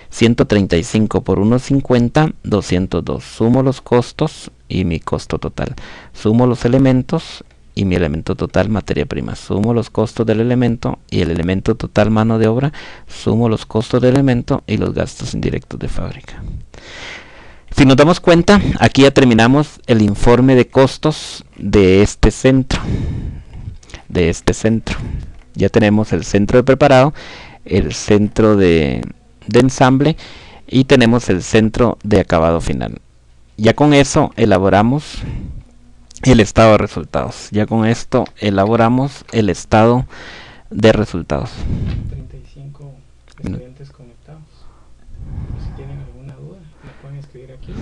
135 por 150, 202. Sumo los costos y mi costo total. Sumo los elementos y mi elemento total materia prima. Sumo los costos del elemento y el elemento total mano de obra. Sumo los costos del elemento y los gastos indirectos de fábrica. Si nos damos cuenta, aquí ya terminamos el informe de costos de este centro. Ya tenemos el centro de preparado, el centro de ensamble y tenemos el centro de acabado final. Ya con eso elaboramos el estado de resultados. Ya con esto elaboramos el estado de resultados. 35 estudiantes conectados. Si tienen alguna duda, me pueden escribir aquí.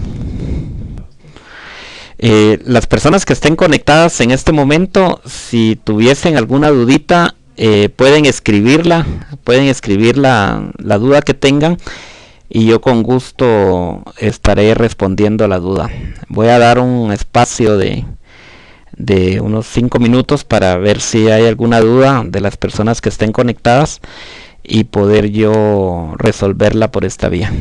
Las personas que estén conectadas en este momento, si tuviesen alguna dudita, pueden escribir la duda que tengan y yo con gusto estaré respondiendo a la duda. Voy a dar un espacio de unos 5 minutos para ver si hay alguna duda de las personas que estén conectadas y poder yo resolverla por esta vía.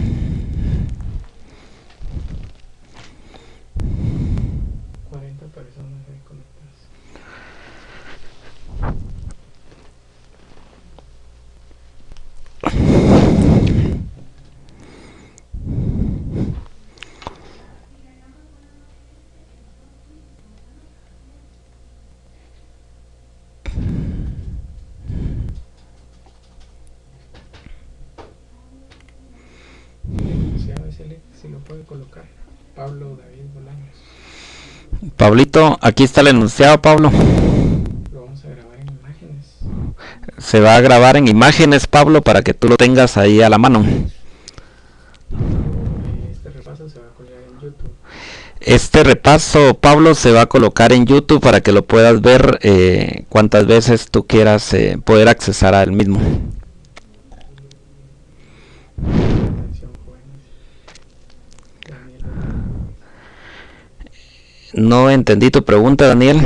Si lo puede colocar, Pablo David Bolaños. Pablito, aquí está el enunciado, Pablo. Lo vamos a grabar en imágenes. Se va a grabar en imágenes, Pablo, para que tú lo tengas ahí a la mano. Este repaso se va a colgar en YouTube. Este repaso, Pablo, se va a colocar en YouTube para que lo puedas ver cuantas veces tú quieras poder accesar a él mismo. No entendí tu pregunta, Daniel.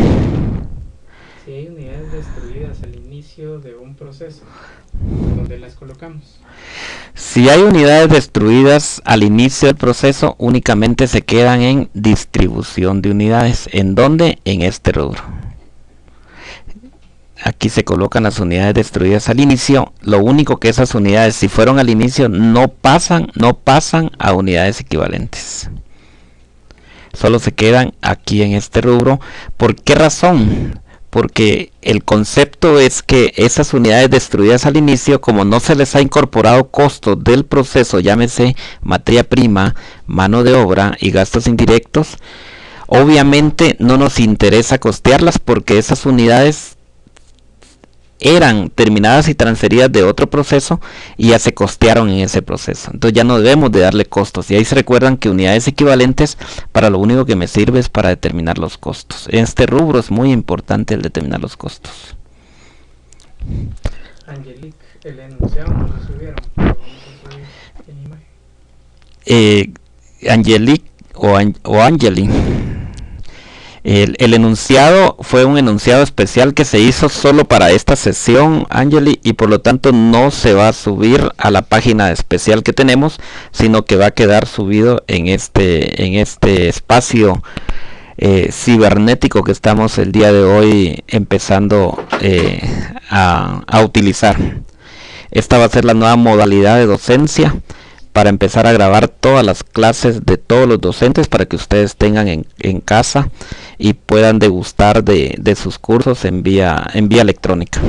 Si hay unidades destruidas al inicio de un proceso, ¿dónde las colocamos? Si hay unidades destruidas al inicio del proceso, únicamente se quedan en distribución de unidades. ¿En dónde? En este rubro. Aquí se colocan las unidades destruidas al inicio. Lo único que esas unidades, si fueron al inicio, no pasan a unidades equivalentes. Solo se quedan aquí en este rubro. ¿Por qué razón? Porque el concepto es que esas unidades destruidas al inicio, como no se les ha incorporado costos del proceso, llámese materia prima, mano de obra y gastos indirectos, obviamente no nos interesa costearlas porque esas unidades eran terminadas y transferidas de otro proceso y ya se costearon en ese proceso. Entonces ya no debemos de darle costos. Y ahí se recuerdan que unidades equivalentes para lo único que me sirve es para determinar los costos. En este rubro es muy importante el determinar los costos. Angelique, el enunciado no lo subieron, pero vamos a subir en imagen. Angelique o Angeli. El enunciado fue un enunciado especial que se hizo solo para esta sesión, Angeli, y por lo tanto no se va a subir a la página especial que tenemos, sino que va a quedar subido en este espacio cibernético que estamos el día de hoy empezando a utilizar. Esta va a ser la nueva modalidad de docencia para empezar a grabar todas las clases de todos los docentes para que ustedes tengan en casa y puedan degustar de sus cursos en vía electrónica.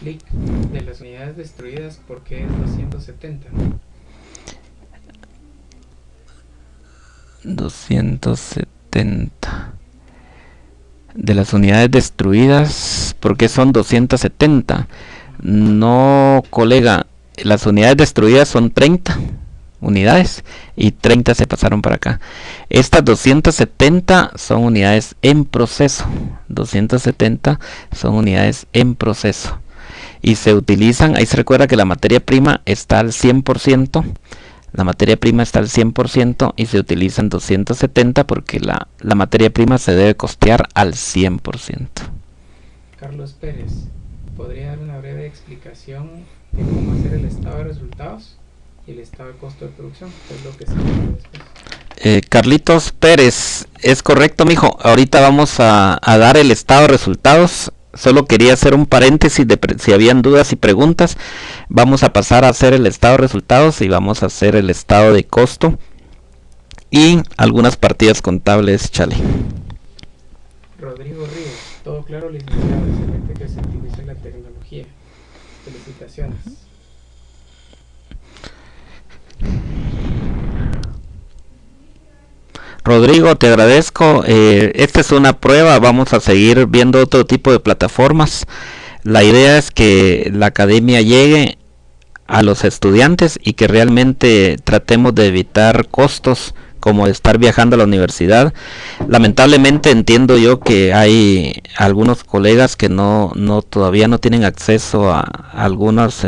explique de las unidades destruidas por qué es 270. 270. De las unidades destruidas, ¿por qué son 270? No, colega, las unidades destruidas son 30 unidades y 30 se pasaron para acá. Estas 270 son unidades en proceso. 270 son unidades en proceso. Y se utilizan, ahí se recuerda que la materia prima está al 100%. La materia prima está al 100% y se utilizan 270 porque la materia prima se debe costear al 100%. Carlos Pérez, ¿podría dar una breve explicación de cómo hacer el estado de resultados y el estado de costo de producción? ¿Qué es lo que se hace después? Carlitos Pérez, es correcto, mijo. Ahorita vamos a dar el estado de resultados. Solo quería hacer un paréntesis de si habían dudas y preguntas. Vamos a pasar a hacer el estado de resultados y vamos a hacer el estado de costo y algunas partidas contables, Chale. Rodrigo Ríos, todo claro, licenciado. Excelente que se utilice la tecnología. Felicitaciones. Rodrigo, te agradezco. Esta es una prueba. Vamos a seguir viendo otro tipo de plataformas. La idea es que la academia llegue a los estudiantes y que realmente tratemos de evitar costos como estar viajando a la universidad. Lamentablemente entiendo yo que hay algunos colegas que todavía no tienen acceso a algunas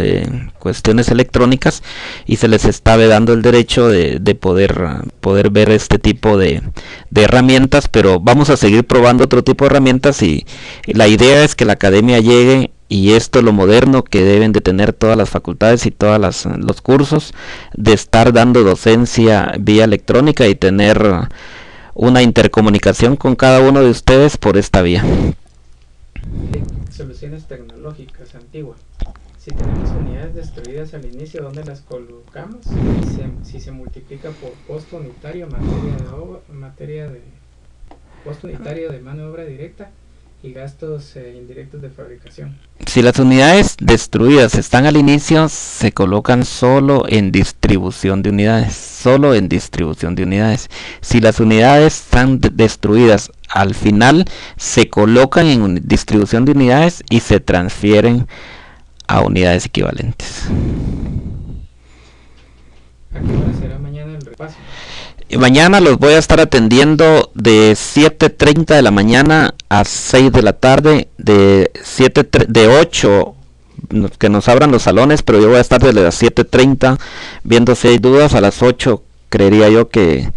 cuestiones electrónicas y se les está vedando el derecho de poder ver este tipo de herramientas, pero vamos a seguir probando otro tipo de herramientas y la idea es que la academia llegue. Y esto es lo moderno que deben de tener todas las facultades y todos los cursos, de estar dando docencia vía electrónica y tener una intercomunicación con cada uno de ustedes por esta vía. Soluciones tecnológicas, Antigua. Si tenemos unidades destruidas al inicio, ¿dónde las colocamos? Si se multiplica por costo unitario, costo unitario de mano de obra directa y gastos indirectos de fabricación. Si las unidades destruidas están al inicio, se colocan solo en distribución de unidades. Si las unidades están destruidas al final, se colocan en distribución de unidades y se transfieren a unidades equivalentes. ¿A qué hora será mañana el repaso? Mañana los voy a estar atendiendo de 7:30 de la mañana a 6 de la tarde, de 8 que nos abran los salones, pero yo voy a estar desde las 7:30 viendo si hay dudas. A las 8 creería yo que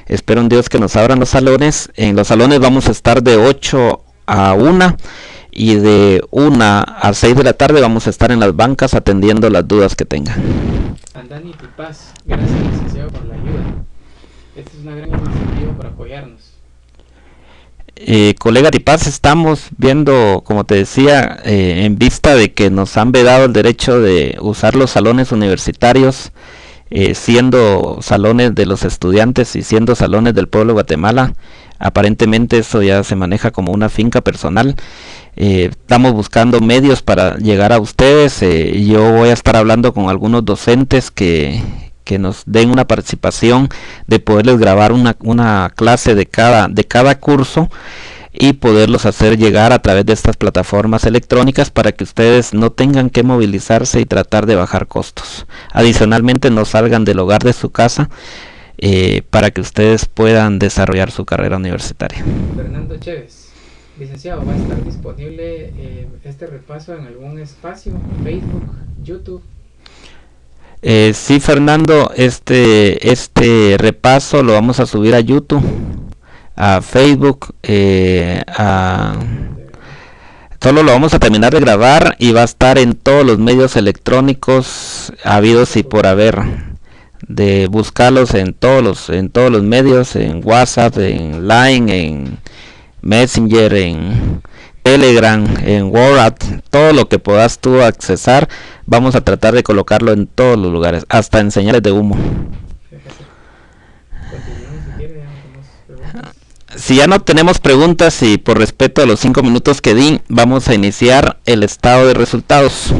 espero en Dios que nos abran los salones. En los salones vamos a estar de 8 a 1 y de 1 a 6 de la tarde vamos a estar en las bancas atendiendo las dudas que tengan. Andani Tipaz, gracias licenciado por la ayuda. Esta es una gran iniciativa para apoyarnos. Colega Tipaz, estamos viendo, como te decía, en vista de que nos han vedado el derecho de usar los salones universitarios, siendo salones de los estudiantes y siendo salones del pueblo de Guatemala. Aparentemente eso ya se maneja como una finca personal. Estamos buscando medios para llegar a ustedes. Yo voy a estar hablando con algunos docentes que nos den una participación de poderles grabar una clase de cada curso y poderlos hacer llegar a través de estas plataformas electrónicas para que ustedes no tengan que movilizarse y tratar de bajar costos. Adicionalmente, no salgan del hogar de su casa para que ustedes puedan desarrollar su carrera universitaria. Fernando Chévez, licenciado, ¿va a estar disponible este repaso en algún espacio? Facebook, YouTube. Sí, Fernando, este repaso lo vamos a subir a YouTube, a Facebook, solo lo vamos a terminar de grabar y va a estar en todos los medios electrónicos habidos y por haber, de buscarlos en todos los medios, en WhatsApp, en Line, en Messenger, en Telegram, en WhatsApp, todo lo que puedas tú accesar, vamos a tratar de colocarlo en todos los lugares, hasta en señales de humo. si ya no tenemos preguntas y por respeto a los 5 minutos que di, vamos a iniciar el estado de resultados.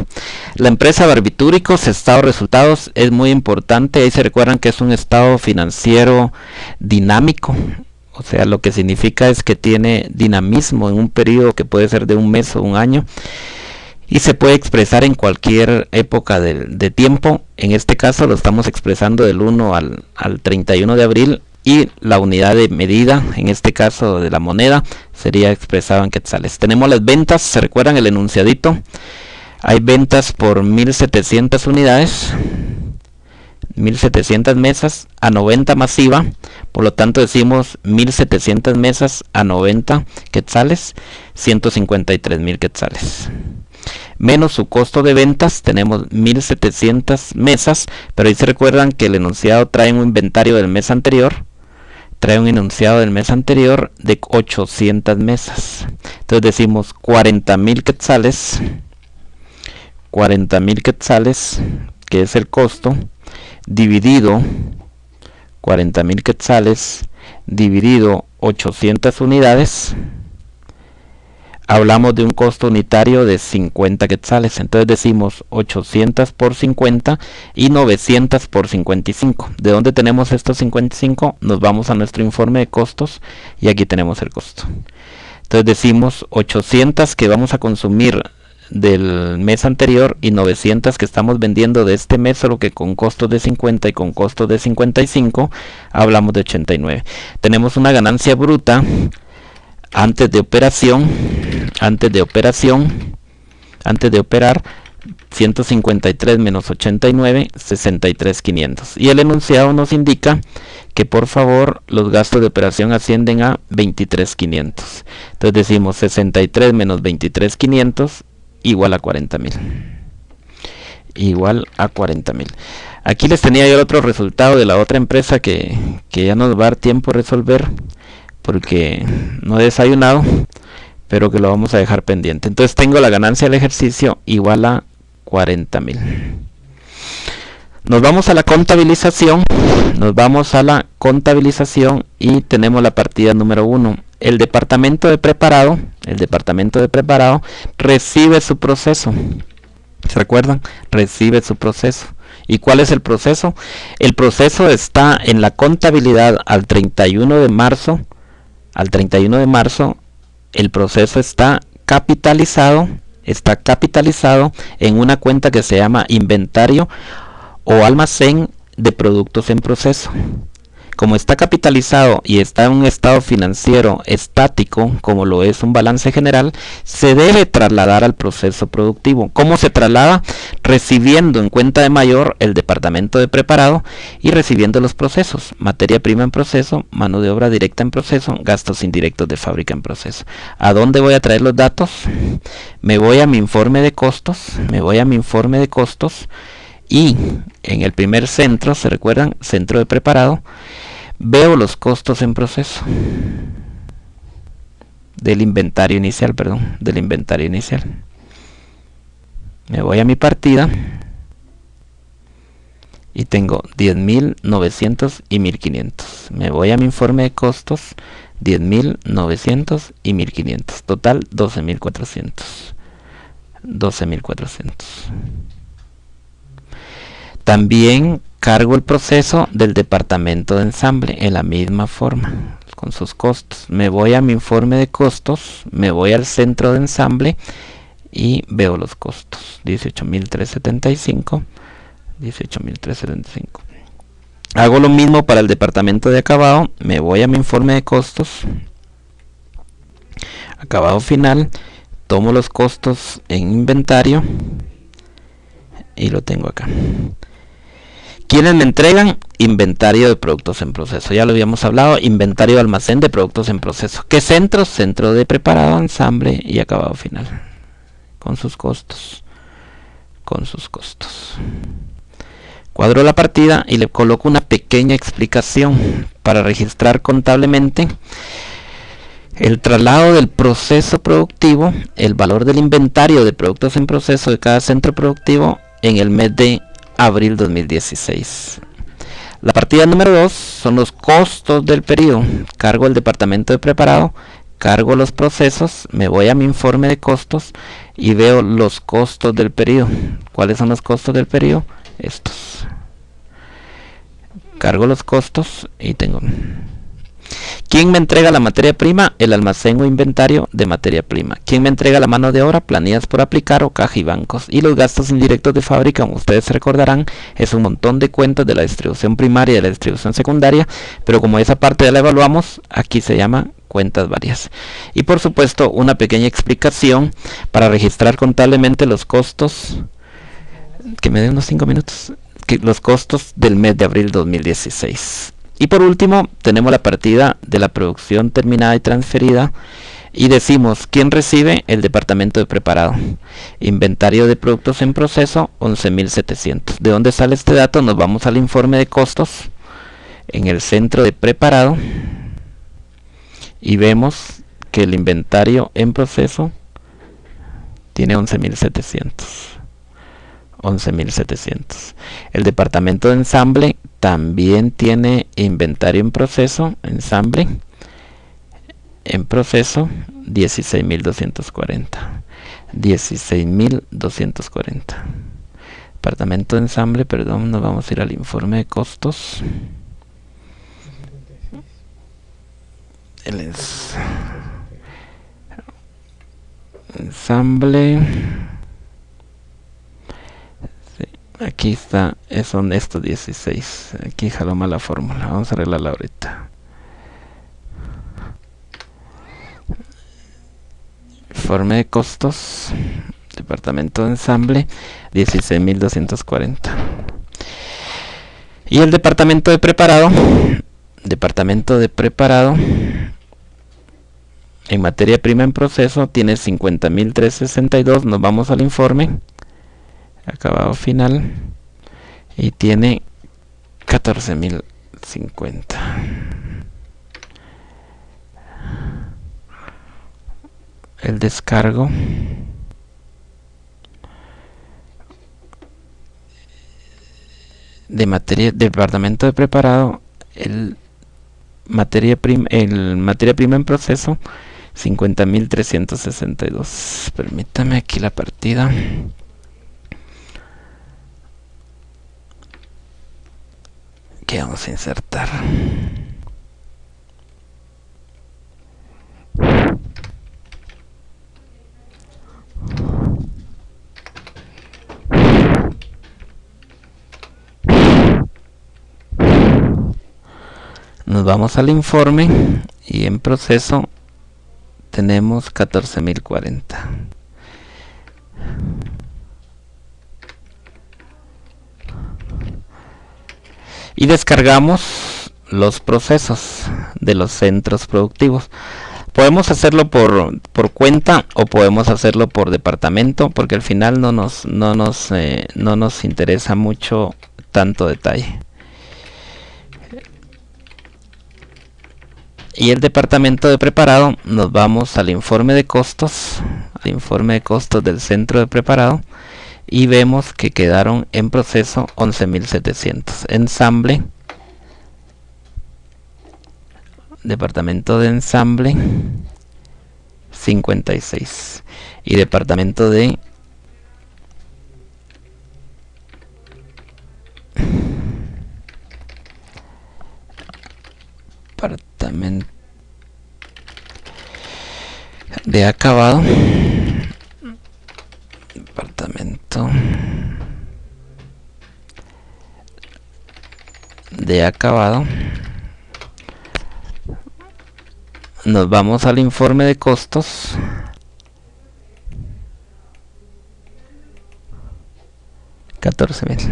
La empresa Barbitúricos, estado de resultados, es muy importante. Ahí se recuerdan que es un estado financiero dinámico. O sea, lo que significa es que tiene dinamismo en un periodo que puede ser de un mes o un año. Y se puede expresar en cualquier época de tiempo. En este caso lo estamos expresando del 1 al 31 de abril. Y la unidad de medida, en este caso de la moneda, sería expresado en quetzales. Tenemos las ventas, ¿se recuerdan el enunciadito? Hay ventas por 1700 unidades, 1700 mesas a 90 masiva. Por lo tanto decimos 1700 mesas a 90 quetzales, 153,000 quetzales. Menos su costo de ventas, tenemos 1700 mesas, pero ahí se recuerdan que el enunciado trae un inventario del mes anterior. Trae un enunciado del mes anterior de 800 mesas. Entonces decimos 40,000 quetzales. 40,000 quetzales, que es el costo, dividido 40,000 quetzales, dividido 800 unidades. Hablamos de un costo unitario de 50 quetzales. Entonces decimos 800 por 50 y 900 por 55. ¿De dónde tenemos estos 55? Nos vamos a nuestro informe de costos y aquí tenemos el costo. Entonces decimos 800 que vamos a consumir del mes anterior y 900 que estamos vendiendo de este mes, solo que con costos de 50 y con costos de 55 hablamos de 89. Tenemos una ganancia bruta antes de operar, 153 menos 89, 63,500. Y el enunciado nos indica que por favor los gastos de operación ascienden a 23,500. Entonces decimos 63 menos 23,500 igual a 40,000. Igual a 40,000. Aquí les tenía yo el otro resultado de la otra empresa que ya nos va a dar tiempo a resolver, porque no he desayunado, pero que lo vamos a dejar pendiente. Entonces tengo la ganancia del ejercicio igual a 40,000. Nos vamos a la contabilización. Y tenemos la partida número 1. El departamento de preparado recibe su proceso. ¿Se recuerdan? Recibe su proceso. ¿Y cuál es el proceso? El proceso está en la contabilidad al 31 de marzo. Al 31 de marzo el proceso está capitalizado en una cuenta que se llama inventario o almacén de productos en proceso. Como está capitalizado y está en un estado financiero estático, como lo es un balance general, se debe trasladar al proceso productivo. ¿Cómo se traslada? Recibiendo en cuenta de mayor el departamento de preparado y recibiendo los procesos: materia prima en proceso, mano de obra directa en proceso, gastos indirectos de fábrica en proceso. ¿A dónde voy a traer los datos? Me voy a mi informe de costos, y en el primer centro, ¿se recuerdan? Centro de preparado. Veo los costos en proceso del inventario inicial, Me voy a mi partida y tengo 10,000, 900 y 1,500. Me voy a mi informe de costos, 10,000, 900 y 1,500. Total 12,400. También cargo el proceso del departamento de ensamble en la misma forma, con sus costos. Me voy a mi informe de costos, me voy al centro de ensamble y veo los costos: 18,375, 18,375. Hago lo mismo para el departamento de acabado. Me voy a mi informe de costos, acabado final, tomo los costos en inventario y lo tengo acá. ¿Quiénes me entregan? Inventario de productos en proceso. Ya lo habíamos hablado. Inventario de almacén de productos en proceso. ¿Qué centros? Centro de preparado, ensamble y acabado final. Con sus costos. Cuadro la partida y le coloco una pequeña explicación para registrar contablemente el traslado del proceso productivo, el valor del inventario de productos en proceso de cada centro productivo en el mes de abril 2016. La partida número 2 son los costos del periodo. Cargo el departamento de preparado, cargo los procesos, me voy a mi informe de costos y veo los costos del periodo. ¿Cuáles son los costos del periodo? Estos. Cargo los costos y tengo... ¿Quién me entrega la materia prima? El almacén o inventario de materia prima. ¿Quién me entrega la mano de obra? Planillas por aplicar o caja y bancos. Y los gastos indirectos de fábrica, como ustedes recordarán, es un montón de cuentas de la distribución primaria y de la distribución secundaria, pero como esa parte ya la evaluamos, aquí se llama cuentas varias. Y por supuesto, una pequeña explicación para registrar contablemente los costos, que me den unos 5 minutos, los costos del mes de abril 2016. Y por último, tenemos la partida de la producción terminada y transferida. Y decimos, ¿quién recibe? El departamento de preparado. Inventario de productos en proceso, 11.700. ¿De dónde sale este dato? Nos vamos al informe de costos en el centro de preparado. Y vemos que el inventario en proceso tiene 11.700. 11.700. El departamento de ensamble también tiene inventario en proceso, ensamble, en proceso, 16.240. 16.240. Departamento de ensamble, perdón, nos vamos a ir al informe de costos. El ensamble. Aquí está, son estos 16. Aquí jaló mal la fórmula. Vamos a arreglarla ahorita. Informe de costos. Departamento de ensamble. 16.240. Y el departamento de preparado. Departamento de preparado. En materia prima en proceso tiene 50.362. Nos vamos al informe. Acabado final y tiene 14.050. El descargo de materia, departamento de preparado, el materia prima en proceso, 50.362. Permítame aquí la partida. Que vamos a insertar. Nos vamos al informe y en proceso tenemos 14.040. Y descargamos los procesos de los centros productivos. Podemos hacerlo por cuenta o podemos hacerlo por departamento, porque al final no nos interesa mucho tanto detalle. Y el departamento de preparado, nos vamos al informe de costos, del centro de preparado. Y vemos que quedaron en proceso 11.700. Ensamble. Departamento de ensamble. 56. Y departamento de... Departamento de acabado. Departamento de acabado. Nos vamos al informe de costos. $14.000.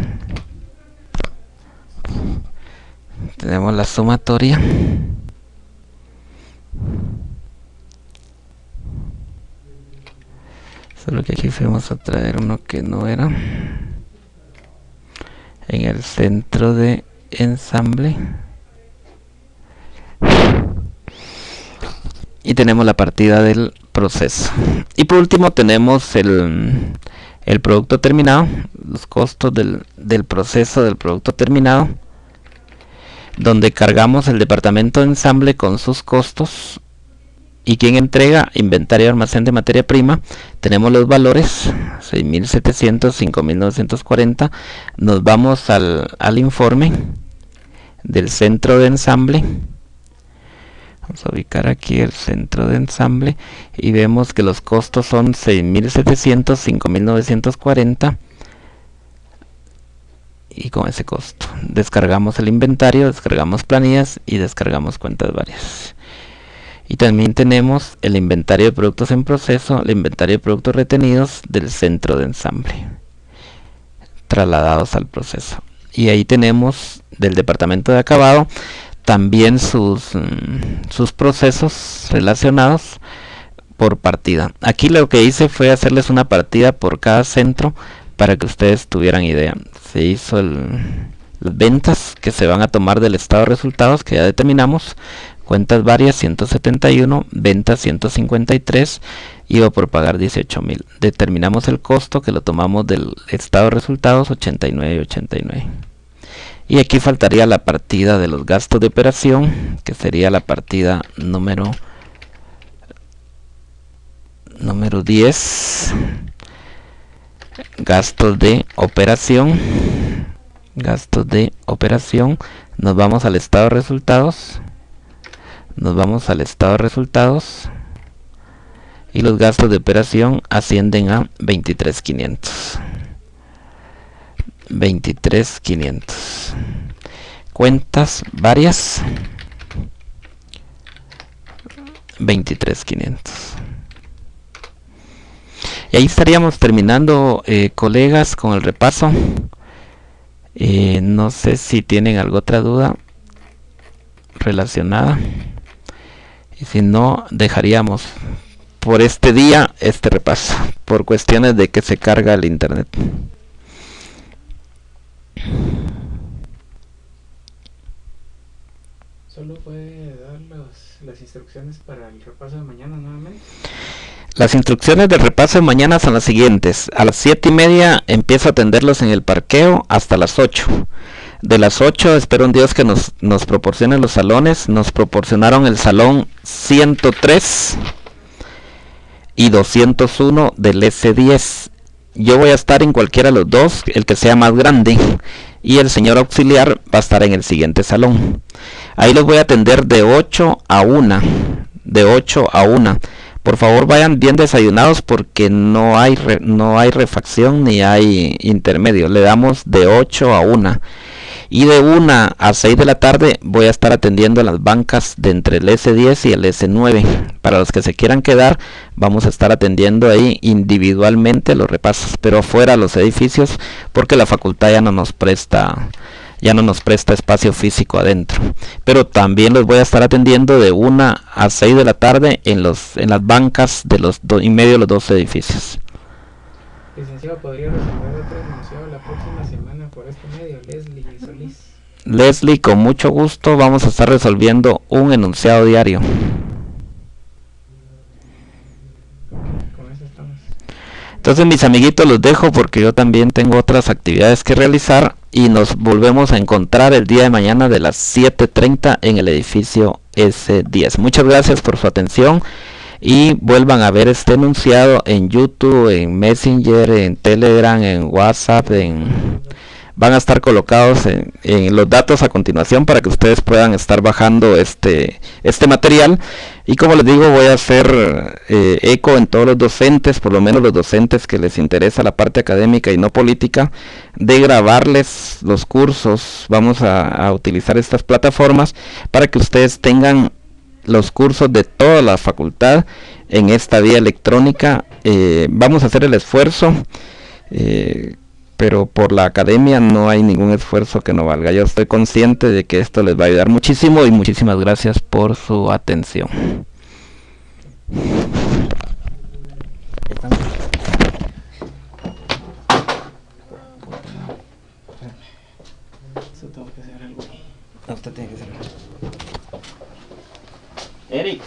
Tenemos la sumatoria. Solo que aquí fuimos a traer uno que no era. En el centro de ensamble. Y tenemos la partida del proceso. Y por último tenemos el producto terminado. Los costos del proceso del producto terminado. donde cargamos el departamento de ensamble con sus costos. Y quien entrega inventario de almacén de materia prima, tenemos los valores 6.700, 5.940. Nos vamos al informe del centro de ensamble. Vamos a ubicar aquí el centro de ensamble y vemos que los costos son 6.700, 5.940. Y con ese costo descargamos el inventario, descargamos planillas y descargamos cuentas varias. Y también tenemos el inventario de productos en proceso, el inventario de productos retenidos del centro de ensamble, trasladados al proceso. Y ahí tenemos del departamento de acabado también sus procesos relacionados por partida. Aquí lo que hice fue hacerles una partida por cada centro para que ustedes tuvieran idea. Se hizo las ventas que se van a tomar del estado de resultados que ya determinamos. Cuentas varias 171, ventas 153, IVA por pagar 18.000. Determinamos el costo que lo tomamos del estado de resultados 89.89. Y aquí faltaría la partida de los gastos de operación, que sería la partida número 10. Gastos de operación. Gastos de operación. Nos vamos al estado de resultados. Y los gastos de operación ascienden a 23.500. 23.500. Cuentas varias 23.500. Y ahí estaríamos terminando, colegas, con el repaso. No sé si tienen alguna otra duda relacionada. Y si no, dejaríamos por este día este repaso, por cuestiones de que se carga el internet. ¿Solo puede dar las instrucciones para el repaso de mañana nuevamente? Las instrucciones del repaso de mañana son las siguientes. A las 7:30 empiezo a atenderlos en el parqueo hasta las 8. De las 8 espero en Dios que nos proporcionen los salones. Nos proporcionaron el salón 103 y 201 del S10. Yo voy a estar en cualquiera de los dos, el que sea más grande, y el señor auxiliar va a estar en el siguiente salón. Ahí los voy a atender de 8 a 1. De 8 a 1. Por favor vayan bien desayunados porque no hay refacción ni hay intermedio. Le damos de 8 a 1. Y de 1 a 6 de la tarde voy a estar atendiendo a las bancas de entre el S10 y el S9. Para los que se quieran quedar, vamos a estar atendiendo ahí individualmente los repasos, pero fuera los edificios, porque la facultad ya no nos presta espacio físico adentro. Pero también los voy a estar atendiendo de 1 a 6 de la tarde en las bancas de los y medio de los dos edificios. Licenciado, ¿podría resolver otro enunciado la próxima semana por este medio? Leslie Solís. Leslie, con mucho gusto, vamos a estar resolviendo un enunciado diario. Con eso estamos. Entonces, mis amiguitos, los dejo porque yo también tengo otras actividades que realizar y nos volvemos a encontrar el día de mañana de las 7:30 en el edificio S10. Muchas gracias por su atención. Y vuelvan a ver este enunciado en YouTube, en Messenger, en Telegram, en WhatsApp, van a estar colocados en los datos a continuación para que ustedes puedan estar bajando este material. Y como les digo, voy a hacer eco en todos los docentes, por lo menos los docentes que les interesa la parte académica y no política, de grabarles los cursos. Vamos a utilizar estas plataformas para que ustedes tengan los cursos de toda la facultad en esta vía electrónica. Vamos a hacer el esfuerzo, pero por la academia no hay ningún esfuerzo que no valga. Yo estoy consciente de que esto les va a ayudar muchísimo y muchísimas gracias por su atención. Eso tengo que hacer algo. Usted tiene que hacer algo. Eric.